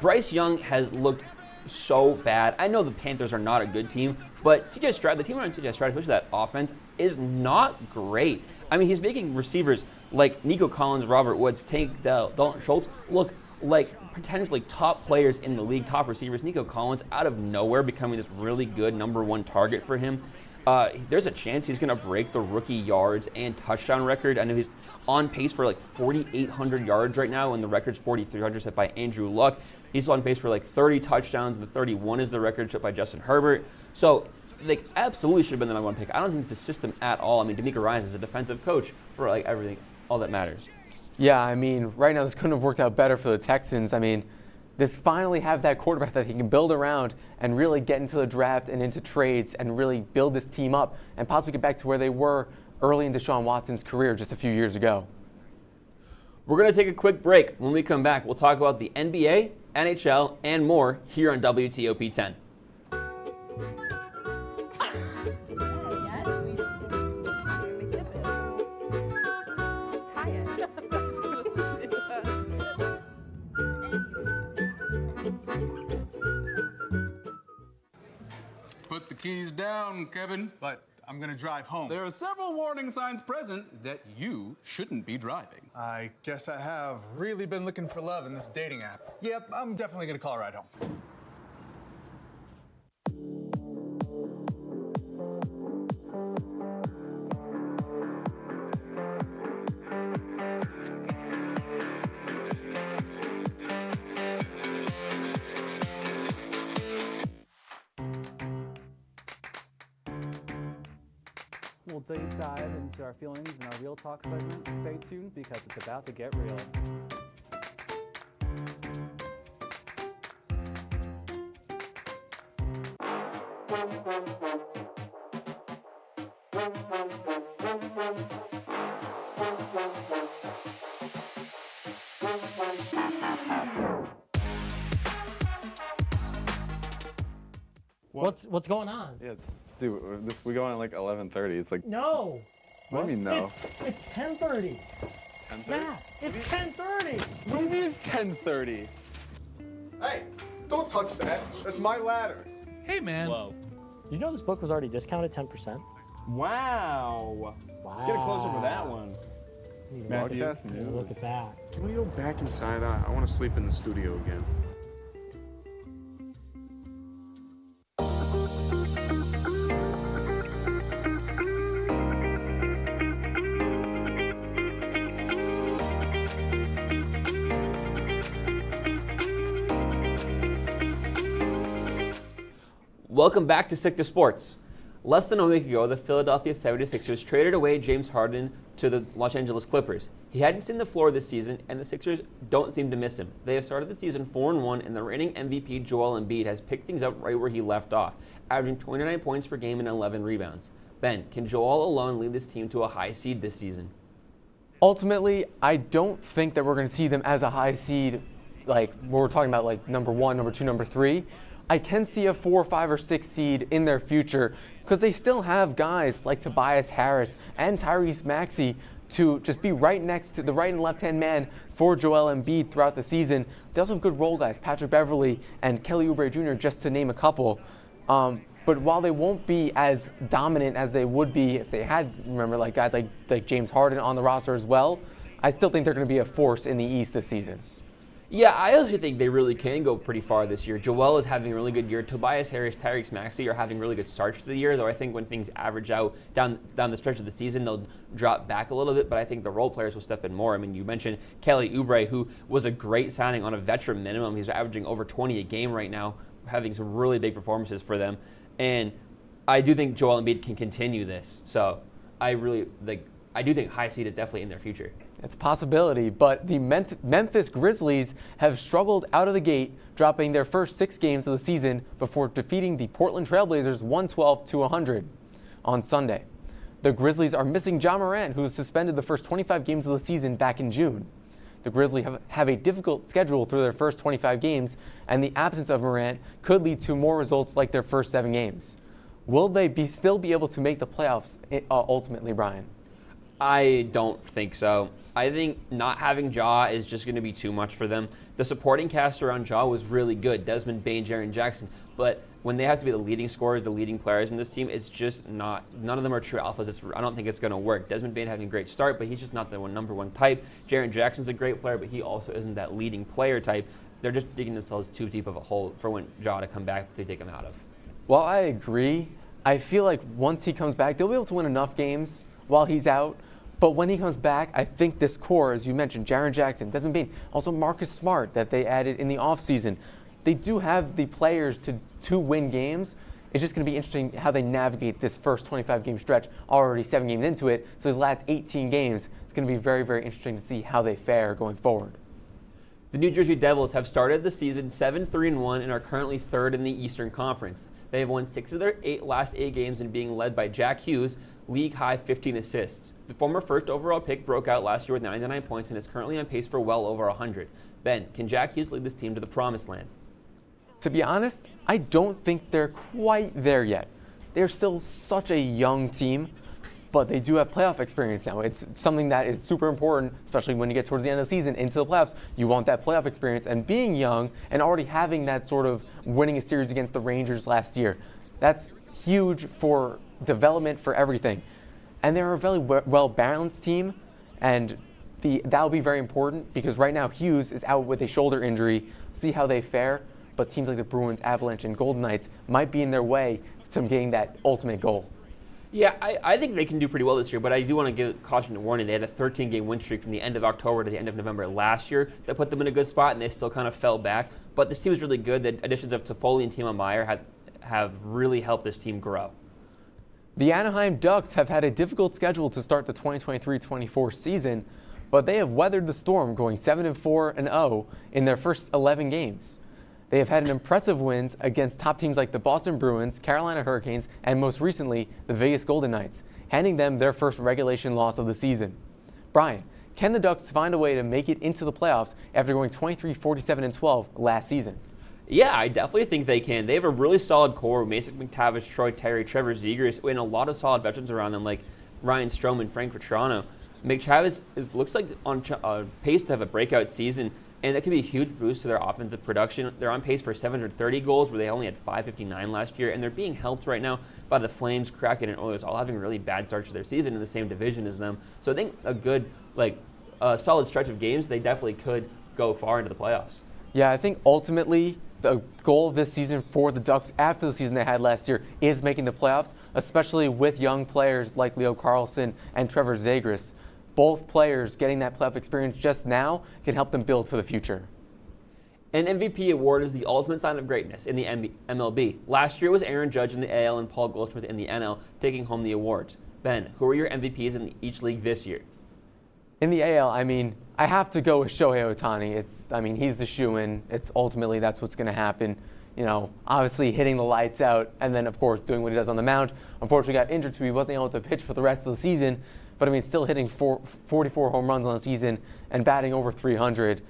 Bryce Young has looked so bad. I know the Panthers are not a good team, but C.J. Stroud, the team around C.J. Stroud, especially that offense, is not great. I mean, he's making receivers like Nico Collins, Robert Woods, Tank Dell, Dalton Schultz look like potentially top players in the league, top receivers. Nico Collins, out of nowhere, becoming this really good number 1 target for him. There's a chance he's going to break the rookie yards and touchdown record. I know he's on pace for 4,800 yards right now, and the record's 4,300 set by Andrew Luck. He's on pace for 30 touchdowns, and the 31 is the record set by Justin Herbert. So they absolutely should have been the number 1 pick. I don't think it's a system at all. I mean, D'Amico Ryans is a defensive coach for everything, all that matters. Yeah, I mean, right now this couldn't have worked out better for the Texans. I mean, this finally have that quarterback that he can build around and really get into the draft and into trades and really build this team up and possibly get back to where they were early in Deshaun Watson's career just a few years ago. We're going to take a quick break. When we come back, we'll talk about the NBA, NHL, and more here on WTOP-10. Put the keys down, Kevin. But I'm gonna drive home. There are several warning signs present that you shouldn't be driving. I guess I have really been looking for love in this dating app. Yep, I'm definitely gonna call a ride home. We'll deep dive into our feelings in our Real Talk segment. Stay tuned because it's about to get real. What's going on? Yeah, dude, we go on at like 11:30. It's like No. What do you mean no? It's 10:30. 10:30? Matt, it's 10:30. What do you mean it's 10:30? Hey, don't touch that. That's my ladder. Hey, man. Whoa. You know this book was already discounted 10%? Wow. Wow. Get a close-up of that one. Matthew, Broadcast news. Look at that. can we go back inside? I want to sleep in the studio again. Welcome back to Stick to Sports. Less than a week ago, the Philadelphia 76ers traded away James Harden to the Los Angeles Clippers. He hadn't seen the floor this season, and the Sixers don't seem to miss him. They have started the season 4-1, and the reigning MVP Joel Embiid has picked things up right where he left off, averaging 29 points per game and 11 rebounds. Ben, can Joel alone lead this team to a high seed this season? Ultimately, I don't think that we're going to see them as a high seed, like we're talking about like number 1, number 2, number 3. I can see a 4, 5, or 6 seed in their future because they still have guys like Tobias Harris and Tyrese Maxey to just be right next to the right and left-hand man for Joel Embiid throughout the season. They also have good role guys, Patrick Beverley and Kelly Oubre Jr., just to name a couple. But while they won't be as dominant as they would be if they had, remember, like guys like James Harden on the roster as well, I still think they're going to be a force in the East this season. Yeah, I actually think they really can go pretty far this year. Joel is having a really good year. Tobias Harris, Tyrese Maxey are having really good starts to the year, though I think when things average out down the stretch of the season, they'll drop back a little bit, but I think the role players will step in more. I mean, you mentioned Kelly Oubre, who was a great signing on a veteran minimum. He's averaging over 20 a game right now, having some really big performances for them. And I do think Joel Embiid can continue this. So I do think high seed is definitely in their future. It's a possibility, but the Memphis Grizzlies have struggled out of the gate, dropping their first 6 games of the season before defeating the Portland Trailblazers 112-100 on Sunday. The Grizzlies are missing Ja Morant, who was suspended the first 25 games of the season back in June. The Grizzlies have a difficult schedule through their first 25 games, and the absence of Morant could lead to more results like their first 7 games. Will they still be able to make the playoffs ultimately, Brian? I don't think so. I think not having Ja is just going to be too much for them. The supporting cast around Ja was really good, Desmond Bane, Jaren Jackson, but when they have to be the leading scorers, the leading players in this team, it's just not, none of them are true alphas. I don't think it's going to work. Desmond Bane having a great start, but he's just not the number one type. Jaren Jackson's a great player, but he also isn't that leading player type. They're just digging themselves too deep of a hole for when Ja to come back to take them out of. While I agree, I feel like once he comes back, they'll be able to win enough games while he's out. But when he comes back, I think this core, as you mentioned, Jaren Jackson, Desmond Bane, also Marcus Smart that they added in the offseason, they do have the players to win games. It's just going to be interesting how they navigate this first 25-game stretch, already 7 games into it. So these last 18 games, it's going to be very, very interesting to see how they fare going forward. The New Jersey Devils have started the season 7-3-1 and are currently 3rd in the Eastern Conference. They have won 6 of their last 8 games and being led by Jack Hughes, league-high 15 assists. The former first overall pick broke out last year with 99 points and is currently on pace for well over 100. Ben, can Jack Hughes lead this team to the promised land? To be honest, I don't think they're quite there yet. They're still such a young team, but they do have playoff experience now. It's something that is super important, especially when you get towards the end of the season into the playoffs. You want that playoff experience, and being young and already having that sort of winning a series against the Rangers last year, that's huge for development, for everything. And they're a very well-balanced team, and that will be very important because right now Hughes is out with a shoulder injury. See how they fare, but teams like the Bruins, Avalanche, and Golden Knights might be in their way to getting that ultimate goal. Yeah, I think they can do pretty well this year, but I do want to give caution and warning. They had a 13-game win streak from the end of October to the end of November last year that put them in a good spot, and they still kind of fell back. But this team is really good. The additions of Toffoli and Timo Meier have really helped this team grow. The Anaheim Ducks have had a difficult schedule to start the 2023-24 season, but they have weathered the storm, going 7-4-0 in their first 11 games. They have had an impressive wins against top teams like the Boston Bruins, Carolina Hurricanes, and most recently, the Vegas Golden Knights, handing them their first regulation loss of the season. Brian, can the Ducks find a way to make it into the playoffs after going 23-47-12 last season? Yeah, I definitely think they can. They have a really solid core: Mason McTavish, Troy Terry, Trevor Zegras, and a lot of solid veterans around them like Ryan Strome and Frank Vetrano. McTavish looks like on pace to have a breakout season, and that could be a huge boost to their offensive production. They're on pace for 730 goals, where they only had 559 last year, and they're being helped right now by the Flames, Kraken, and Oilers, all having really bad starts to their season in the same division as them. So I think a good, solid stretch of games, they definitely could go far into the playoffs. Yeah, I think ultimately the goal of this season for the Ducks after the season they had last year is making the playoffs, especially with young players like Leo Carlsson and Trevor Zegras. Both players getting that playoff experience just now can help them build for the future. An MVP award is the ultimate sign of greatness in the MLB. Last year was Aaron Judge in the AL and Paul Goldschmidt in the NL taking home the awards. Ben, who are your MVPs in each league this year? In the AL, I have to go with Shohei Ohtani. He's the shoo-in. Ultimately that's what's going to happen. Obviously hitting the lights out and then, of course, doing what he does on the mound. Unfortunately got injured, so he wasn't able to pitch for the rest of the season. But still hitting 44 home runs on the season and batting over 300.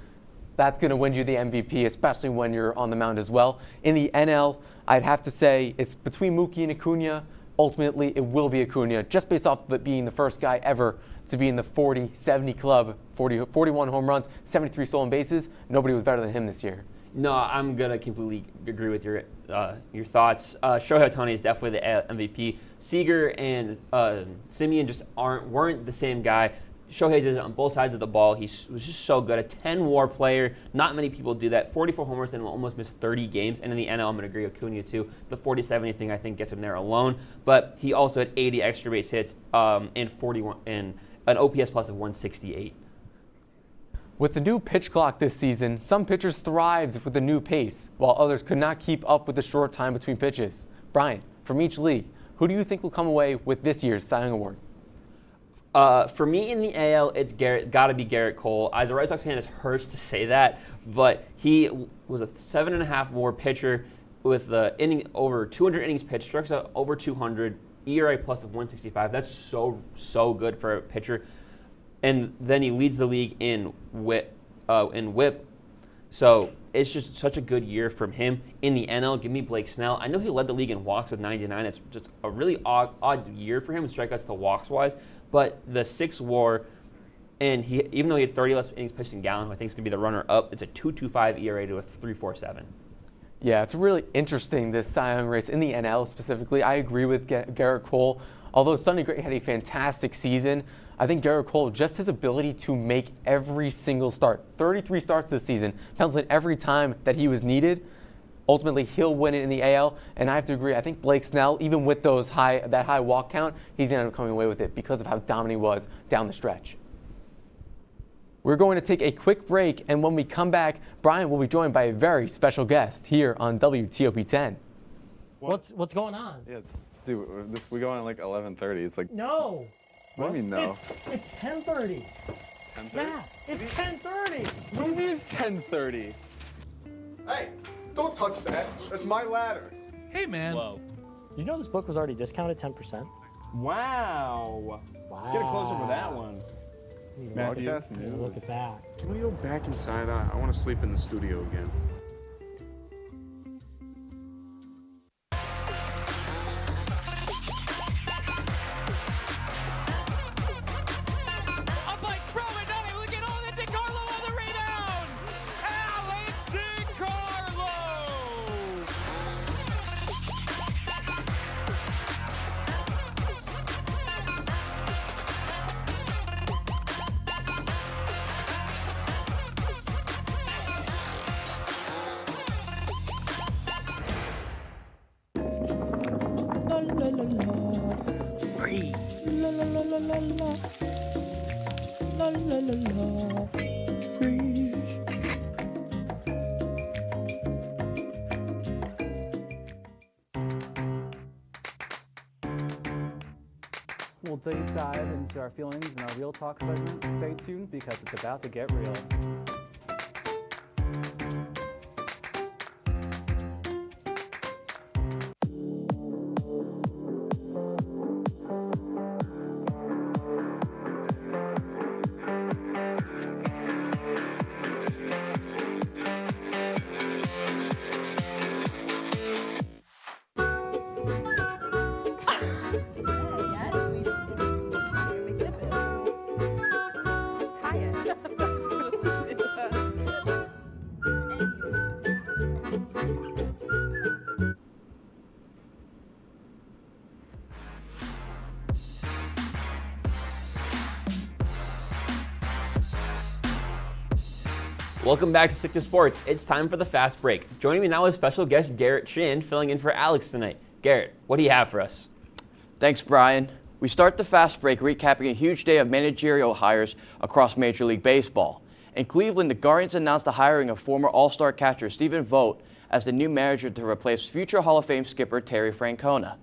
That's going to win you the MVP, especially when you're on the mound as well. In the NL, I'd have to say it's between Mookie and Acuna. Ultimately, it will be Acuna, just based off being the first guy ever to be in the 40-70 club, 41 home runs, 73 stolen bases. Nobody was better than him this year. No, I'm going to completely agree with your thoughts. Shohei Ohtani is definitely the MVP. Seager and Simeon just weren't the same guy. Shohei did it on both sides of the ball. He was just so good. A 10-WAR player. Not many people do that. 44 homers and almost missed 30 games. And in the NL, I'm going to agree with Acuna too. The 40-70 thing I think gets him there alone. But he also had 80 extra base hits and 41 and an OPS plus of 168. With the new pitch clock this season, some pitchers thrived with the new pace, while others could not keep up with the short time between pitches. Brian, from each league, who do you think will come away with this year's Cy Young Award? For me in the AL, it's got to be Garrett Cole. As a Red Sox fan, it hurts to say that, but he was a 7.5 WAR pitcher with the over 200 innings pitched, strikes out over 200, ERA plus of 165. That's so good for a pitcher. And then he leads the league in whip. So it's just such a good year from him. In the NL, give me Blake Snell. I know he led the league in walks with 99. It's just a really odd year for him in strikeouts to walks wise. But the 6 WAR, and even though he had 30 less innings pitched in Gallen, who I think is going to be the runner-up, it's a 2.25 ERA to a 3.47. Yeah, it's really interesting, this Cy Young race in the NL specifically. I agree with Garrett Cole. Although Sonny Gray had a fantastic season, I think Garrett Cole, just his ability to make every single start, 33 starts this season, penciled in every time that he was needed. Ultimately, he'll win it in the AL, and I have to agree. I think Blake Snell, even with that high walk count, he's going to end up coming away with it because of how dominant he was down the stretch. We're going to take a quick break, and when we come back, Brian will be joined by a very special guest here on WTOP-10. What's going on? Yeah, we go on at like 11:30. It's like no. What do you mean no? It's 10:30. 10:30? Yeah, it's 10:30. What do you mean it's 10:30? Hey, don't touch that. That's my ladder. Hey, man. Whoa. You know this book was already discounted 10%? Wow. Get a closer with that one. Broadcast news. Look at that. Can we go back inside? I want to sleep in the studio again. la la. Free. La la la la la la. La la la la. Free. We'll deep dive into our feelings in our Real Talk segment. Stay tuned because it's about to get real. Welcome back to Stick to Sports. It's time for the Fast Break. Joining me now is special guest Garrett Chin, filling in for Alex tonight. Garrett, what do you have for us? Thanks, Brian. We start the Fast Break recapping a huge day of managerial hires across Major League Baseball. In Cleveland, the Guardians announced the hiring of former All-Star catcher Stephen Vogt as the new manager to replace future Hall of Fame skipper Terry Francona.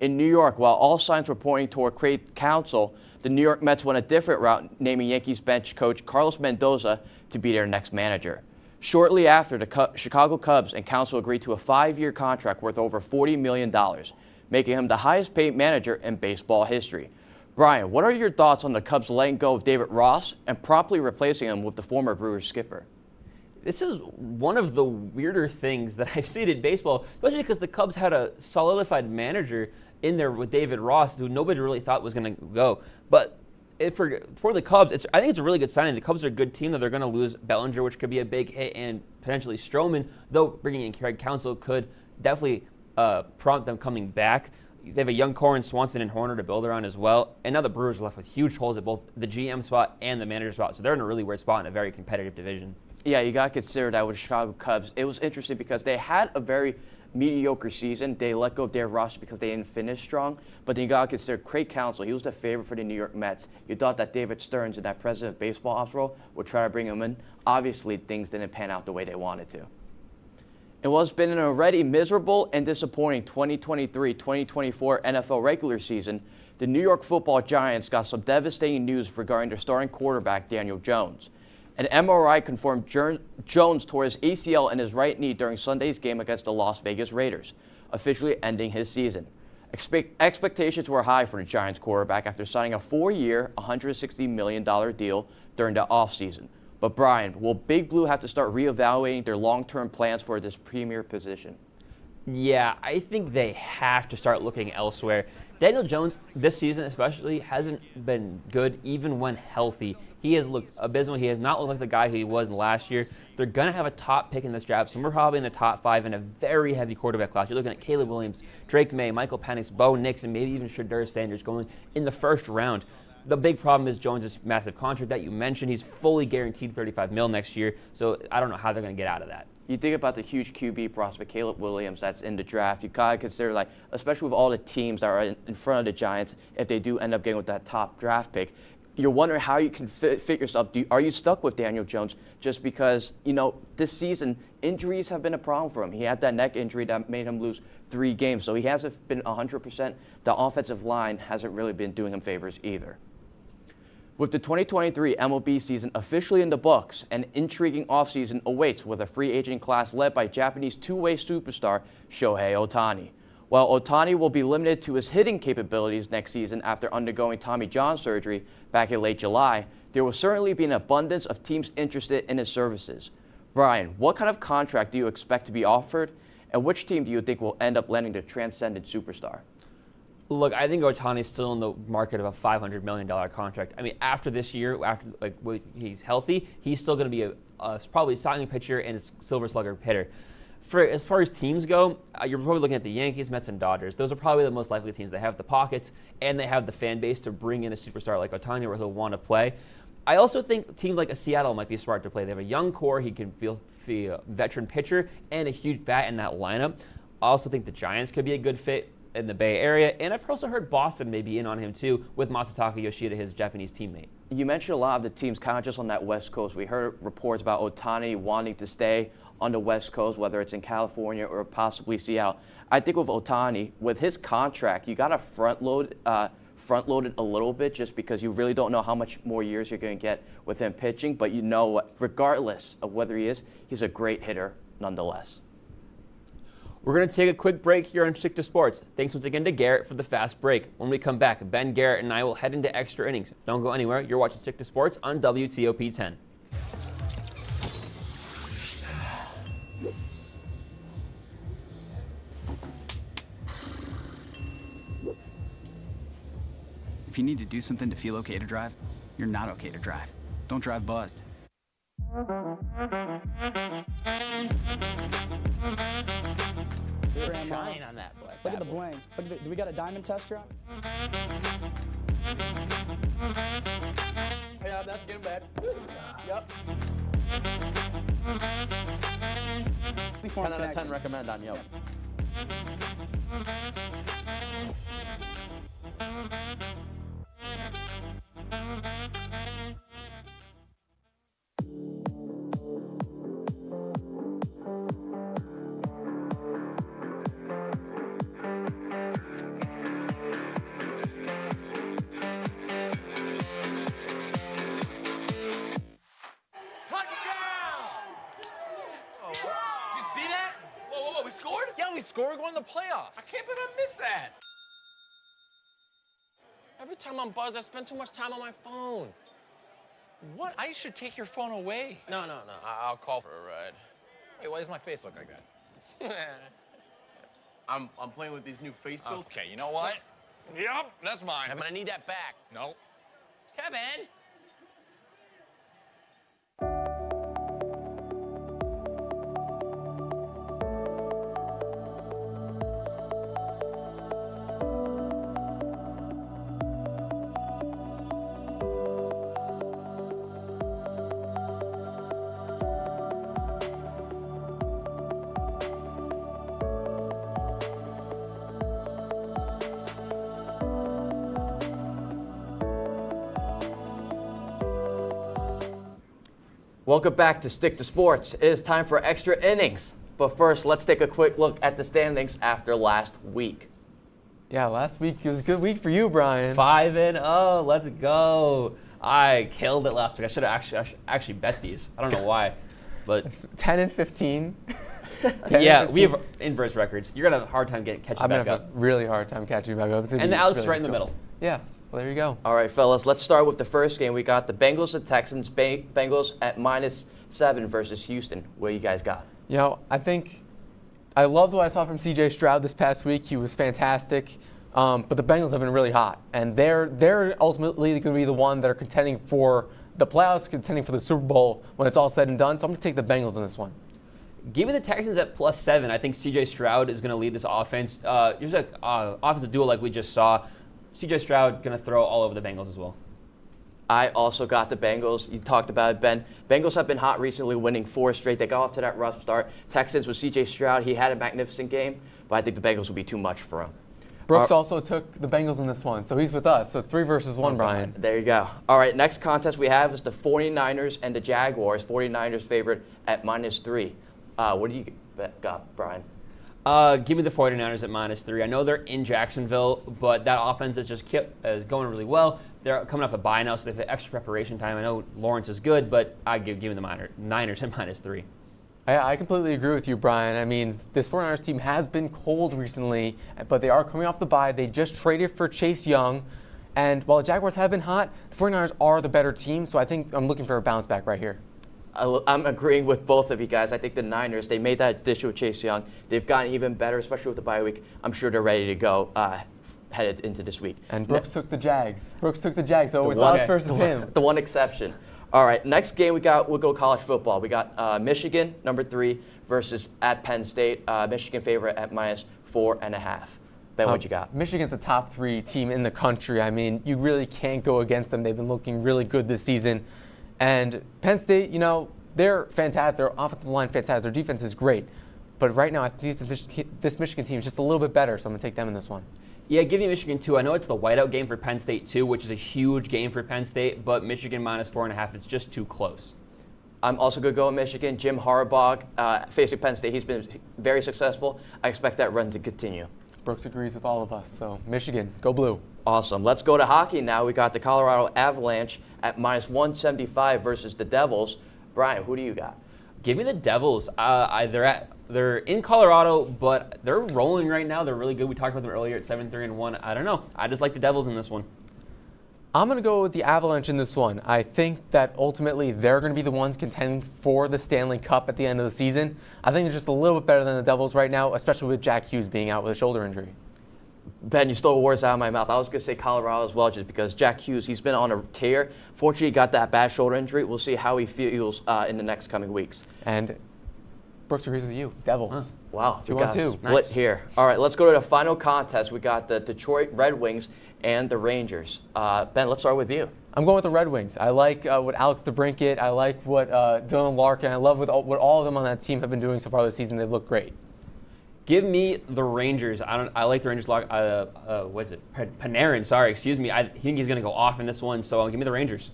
In New York, while all signs were pointing toward Craig Counsell, the New York Mets went a different route, naming Yankees bench coach Carlos Mendoza to be their next manager. Shortly after, the Chicago Cubs and Counsell agreed to a 5-year contract worth over $40 million, making him the highest paid manager in baseball history. Brian, what are your thoughts on the Cubs letting go of David Ross and promptly replacing him with the former Brewers skipper? This is one of the weirder things that I've seen in baseball, especially because the Cubs had a solidified manager in there with David Ross, who nobody really thought was going to go. But for the Cubs, I think it's a really good signing. The Cubs are a good team, though they're going to lose Bellinger, which could be a big hit, and potentially Stroman, though bringing in Craig Counsell could definitely prompt them coming back. They have a young core in Swanson and Horner to build around as well. And now the Brewers are left with huge holes at both the GM spot and the manager spot. So they're in a really weird spot in a very competitive division. Yeah, you got to consider that with the Chicago Cubs. It was interesting because they had a very mediocre season. They let go of David Ross because they didn't finish strong. But then you got to consider Craig Counsell. He was the favorite for the New York Mets. You thought that David Stearns in that president of baseball ops role would try to bring him in. Obviously, things didn't pan out the way they wanted to. In what's been an already miserable and disappointing 2023-2024 NFL regular season, the New York Football Giants got some devastating news regarding their starting quarterback, Daniel Jones. An MRI confirmed Jones tore his ACL in his right knee during Sunday's game against the Las Vegas Raiders, officially ending his season. Expectations were high for the Giants quarterback after signing a 4-year, $160 million deal during the offseason. But Brian, will Big Blue have to start reevaluating their long-term plans for this premier position? Yeah, I think they have to start looking elsewhere. Daniel Jones, this season especially, hasn't been good even when healthy. He has looked abysmal. He has not looked like the guy who he was last year. They're going to have a top pick in this draft, so we're probably in the top 5 in a very heavy quarterback class. You're looking at Caleb Williams, Drake May, Michael Penix, Bo Nix, and maybe even Shedeur Sanders going in the first round. The big problem is Jones' massive contract that you mentioned. He's fully guaranteed $35 million next year, so I don't know how they're going to get out of that. You think about the huge QB prospect, Caleb Williams, that's in the draft. You gotta consider, like, especially with all the teams that are in front of the Giants, if they do end up getting with that top draft pick, you're wondering how you can fit yourself. Are you stuck with Daniel Jones just because, you know, this season injuries have been a problem for him? He had that neck injury that made him lose 3 games, so he hasn't been 100%. The offensive line hasn't really been doing him favors either. With the 2023 MLB season officially in the books, an intriguing offseason awaits with a free agent class led by Japanese two-way superstar Shohei Ohtani. While Ohtani will be limited to his hitting capabilities next season after undergoing Tommy John surgery back in late July, there will certainly be an abundance of teams interested in his services. Brian, what kind of contract do you expect to be offered, and which team do you think will end up landing the transcendent superstar? Look, I think Ohtani's still in the market of a $500 million contract. I mean, after this year, when he's healthy, he's still going to be a probably starting pitcher and a Silver Slugger hitter. As far as teams go, you're probably looking at the Yankees, Mets, and Dodgers. Those are probably the most likely teams. They have the pockets, and they have the fan base to bring in a superstar like Ohtani where he'll want to play. I also think teams like a Seattle might be smart to play. They have a young core. He can be a veteran pitcher and a huge bat in that lineup. I also think the Giants could be a good fit in the Bay Area. And I've also heard Boston may be in on him too with Masataka Yoshida, his Japanese teammate. You mentioned a lot of the teams kind of just on that West Coast. We heard reports about Ohtani wanting to stay on the West Coast, whether it's in California or possibly Seattle. I think with Ohtani, with his contract, you got to front load it a little bit just because you really don't know how much more years you're going to get with him pitching. But you know what, regardless of whether he is, he's a great hitter nonetheless. We're going to take a quick break here on Stick to Sports. Thanks once again to Garrett for the fast break. When we come back, Ben, Garrett, and I will head into extra innings. Don't go anywhere. You're watching Stick to Sports on WTOP-10. If you need to do something to feel okay to drive, you're not okay to drive. Don't drive buzzed. Shine on that black. Look at the bling. Look at do we got a diamond tester on? Yeah, that's getting bad. Yep. 10 out of 10 recommend on Yelp. We're going to the playoffs. I can't believe I missed that. Every time I'm buzzed, I spend too much time on my phone. What? I should take your phone away. No. I'll call for a ride. Hey, why does my face look like that? I'm playing with these new face filters. Okay, you know what? Yep, that's mine. I'm gonna need that back. No. Kevin. Welcome back to Stick to Sports. It is time for extra innings. But first, let's take a quick look at the standings after last week. Yeah, last week it was a good week for you, Brian. 5-0. Let's go. I killed it last week. I should have actually bet these. I don't know why, but 10-15. Yeah, we have inverse records. You're gonna have a hard time catching back up. I'm gonna have a really hard time catching back up. And Alex is right in the middle. Yeah. Well, there you go. All right, fellas, let's start with the first game. We got the Bengals and Texans. Bengals at -7 versus Houston. What you guys got? You know, I loved what I saw from C.J. Stroud this past week. He was fantastic. But the Bengals have been really hot, and they're ultimately going to be the one that are contending for the playoffs, contending for the Super Bowl when it's all said and done. So I'm going to take the Bengals in this one. Give me the Texans at +7. I think C.J. Stroud is going to lead this offense. There's an offensive duel like we just saw. C.J. Stroud going to throw all over the Bengals as well. I also got the Bengals. You talked about it, Ben. Bengals have been hot recently, winning 4 straight. They got off to that rough start. Texans with C.J. Stroud, he had a magnificent game, but I think the Bengals will be too much for him. Brooks also took the Bengals in this one, so he's with us. So 3 versus 1, Brian. There you go. All right, next contest we have is the 49ers and the Jaguars. 49ers favorite at -3. What do you got, Brian? Give me the 49ers at -3. I know they're in Jacksonville, but that offense is just going really well. They're coming off a bye now, so they've had extra preparation time. I know Lawrence is good, but I give me the Niners at -3. I completely agree with you, Brian. I mean, this 49ers team has been cold recently, but they are coming off the bye. They just traded for Chase Young, and while the Jaguars have been hot, the 49ers are the better team, so I think I'm looking for a bounce back right here. I'm agreeing with both of you guys. I think the Niners, they made that addition with Chase Young. They've gotten even better, especially with the bye week. I'm sure they're ready to go headed into this week. And Brooks took the Jags. So it's us versus him. The one exception. All right, next game we'll go college football. We got Michigan, number 3, versus at Penn State. Michigan favorite at -4.5. Ben, what you got? Michigan's a top 3 team in the country. I mean, you really can't go against them. They've been looking really good this season. And Penn State, you know, they're fantastic. Their offensive line fantastic. Their defense is great. But right now, I think this Michigan team is just a little bit better, so I'm going to take them in this one. Yeah, give me Michigan too. I know it's the whiteout game for Penn State too, which is a huge game for Penn State, but Michigan -4.5, it's just too close. I'm also going to go with Michigan. Jim Harbaugh facing Penn State, he's been very successful. I expect that run to continue. Brooks agrees with all of us, so Michigan, go blue. Awesome. Let's go to hockey now. We got the Colorado Avalanche at -175 versus the Devils. Brian, who do you got? Give me the Devils. They're in Colorado, but they're rolling right now. They're really good. We talked about them earlier at 7-3-1. I don't know. I just like the Devils in this one. I'm going to go with the Avalanche in this one. I think that ultimately they're going to be the ones contending for the Stanley Cup at the end of the season. I think they're just a little bit better than the Devils right now, especially with Jack Hughes being out with a shoulder injury. Ben, you stole words out of my mouth. I was going to say Colorado as well, just because Jack Hughes, he's been on a tear. Fortunately, he got that bad shoulder injury. We'll see how he feels in the next coming weeks. And Brooks agrees with you. Devils. Huh. Wow. 2-on-2. Split Nice. here. All right, let's go to the final contest. We got the Detroit Red Wings and the Rangers. Ben, let's start with you. I'm going with the Red Wings. I like what Alex DeBrincat, I like what Dylan Larkin, I love what all of them on that team have been doing so far this season. They've looked great. Give me the Rangers. I like the Rangers. What is it? Panarin. Sorry, excuse me. I think he's going to go off in this one. So give me the Rangers.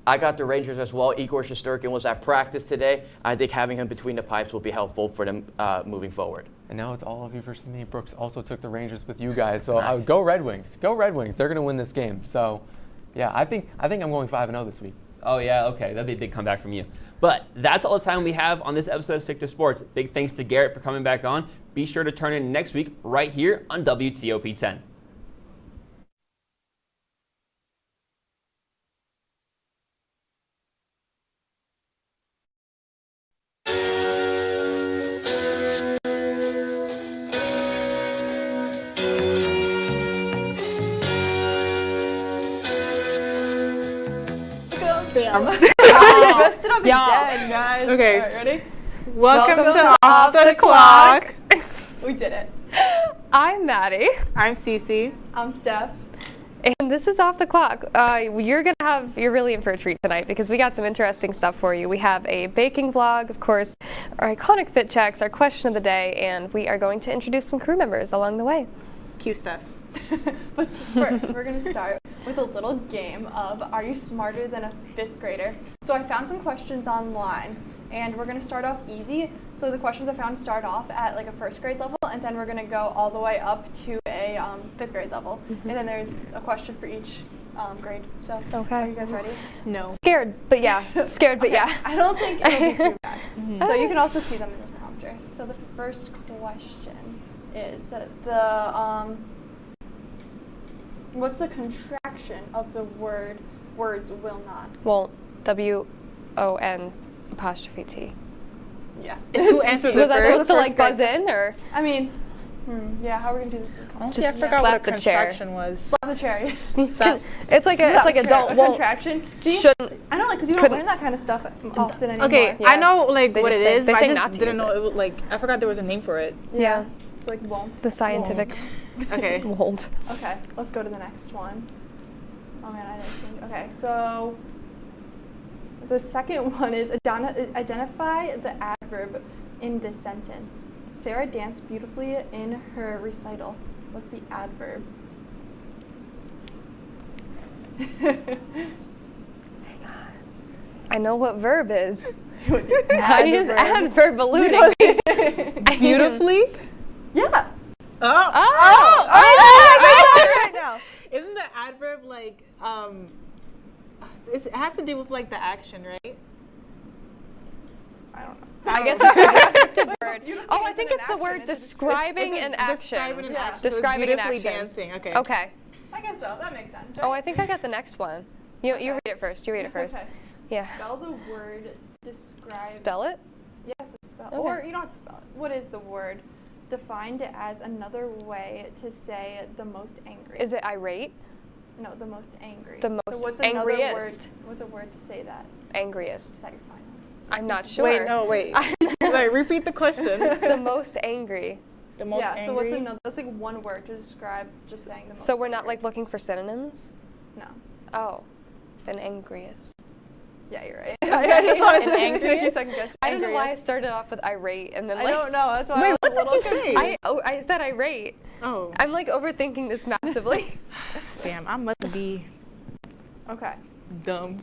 I got the Rangers as well. Igor Shesterkin was at practice today. I think having him between the pipes will be helpful for them moving forward. And now it's all of you versus me. Brooks also took the Rangers with you guys. So I would go Red Wings. Go Red Wings. They're going to win this game. So, yeah, I think I'm going 5-0 this week. Oh, yeah, okay. That'd be a big comeback from you. But that's all the time we have on this episode of Stick to Sports. Big thanks to Garrett for coming back on. Be sure to turn in next week right here on WTOP-10. Bam. Busted up Y'all. again, guys. Okay. All right, ready? Welcome to Off the Clock. We did it. I'm Maddie. I'm Cece. I'm Steph. And this is Off the Clock. You're really in for a treat tonight because we got some interesting stuff for you. We have a baking vlog, of course, our iconic fit checks, our question of the day, and we are going to introduce some crew members along the way. Cute stuff. But first, we're going to start with a little game of Are You Smarter Than a Fifth Grader? So I found some questions online, and we're going to start off easy. So the questions I found start off at like a first grade level, and then we're going to go all the way up to a fifth grade level. And then there's a question for each grade. So okay. Are you guys ready? No. Scared, but yeah. Scared, but yeah. I don't think it'll be too bad. So you can also see them in the prompter. So the first question is what's the contraction of the words will not? Well, WON''T. Yeah. It's who answers it Was I first? supposed to like buzz in or? I mean, yeah. How are we gonna do this? Honestly, I forgot what a contraction was. Slap the chair. It's like adult a won't. contraction. Shouldn't. I know, like, because you don't learn that kind of stuff often anymore. Okay, Yeah. I know like They what just it say- is, they but say I not just to didn't use know it. it was, like I forgot there was a name for it. Yeah. It's like won't. The scientific. Okay. Won't. Okay, let's go to the next one. Oh man, I didn't think. Okay, so the second one is identify the adverb in this sentence. Sarah danced beautifully in her recital. What's the adverb? I know what verb is. I use adverb alluding. Beautifully? Yeah. Oh. Right now. Isn't the adverb like it has to do with like the action, right? I don't know. I guess it's a descriptive word. Oh, I think it's the word describing an action. Describing an action. Describing an beautifully action. dancing. Okay. Okay. I guess so. That makes sense, right? Oh, I think I got the next one. You read it first. You read it first. Okay. Yeah. Spell the word describe. Spell it? Yes, spell. Okay. Or you don't have to spell it. What is the word? Defined as another way to say the most angry. Is it irate? No, the most angry. The most so what's angriest. Another word? What's a word to say that? Angriest. Is that your final? I'm not sure. Wait, no, wait. Wait, repeat the question. The most angry. The most angry. So what's another? That's like one word to describe just saying the most. So we're not angry. like looking for synonyms? No. Oh, then angriest. Yeah, you're right. I just wanted to angry. second guess. I don't know why I started off with irate and then I like. don't know. That's why Wait, I was what a little did you say? I said irate. Oh. I'm like overthinking this massively. Damn, I must be Okay. Dumb.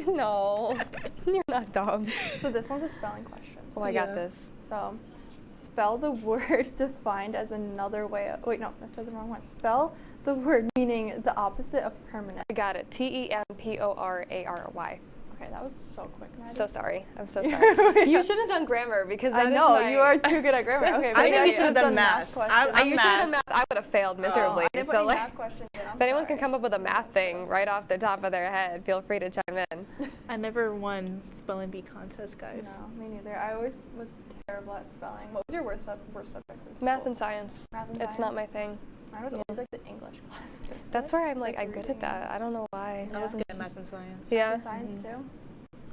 No, you're not dumb. So this one's a spelling question. Oh, I got this. So, spell the word defined as another way of, wait, no, I said the wrong one. Spell the word meaning the opposite of permanent. I got it. TEMPORARY. Okay, that was so quick, Maddie. So sorry. I'm so sorry. You should have done grammar because that I is know, my- you are too good at grammar. Okay, I think you should have done math. questions. You should have done math. I would have failed miserably. I didn't put So any like, math questions in. I'm if anyone sorry. can come up with a math thing right off the top of their head, feel free to chime in. I never won spelling bee contest, guys. No, me neither. I always was terrible at spelling. What was your worst subject? Math and science. Math and It's not my thing. Mine was always like the English classes. That's where I'm like, I'm good at that. I don't know why. I wasn't good at math and science. Yeah. Math and science too.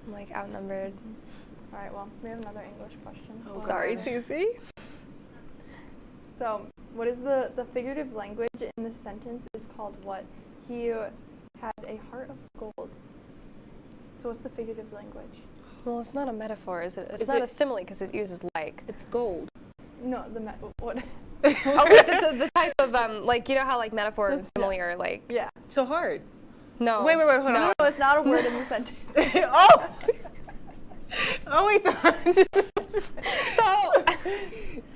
I'm like outnumbered. All right, well, we have another English question. Oh, sorry, Susie. So, what is the figurative language in the sentence is called what? He has a heart of gold. So what's the figurative language? Well, it's not a metaphor, is it? It's Is not it- a simile because it uses like. It's gold. No, what? Oh, wait, the type of like you know how like metaphor and simile are like. Yeah. So hard. No. Wait, hold on. No, it's not a word in the sentence. Oh! Oh, wait,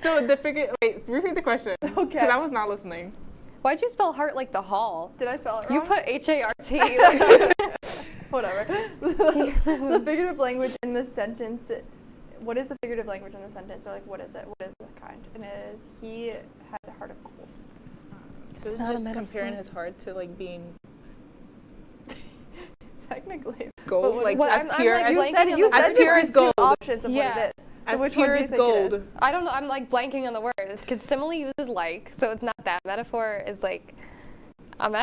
so the figure, wait, repeat the question. Okay. Because I was not listening. Why'd you spell heart like the hall? Did I spell it You wrong? put H-A-R-T. Whatever. The figurative language in the sentence, what is the figurative language in the sentence? Or like, what is it? What is the kind? And it is, he has a heart of gold. So it's not a just metaphor. comparing his heart to like being Technically. gold, like What- as I'm pure like as blanking on the as word. pure as gold. Options of what Yeah. it is. So As which pure one do you as think it is? gold. I don't know. I'm like blanking on the word because simile uses like, so it's not that. Metaphor is like a metaphor.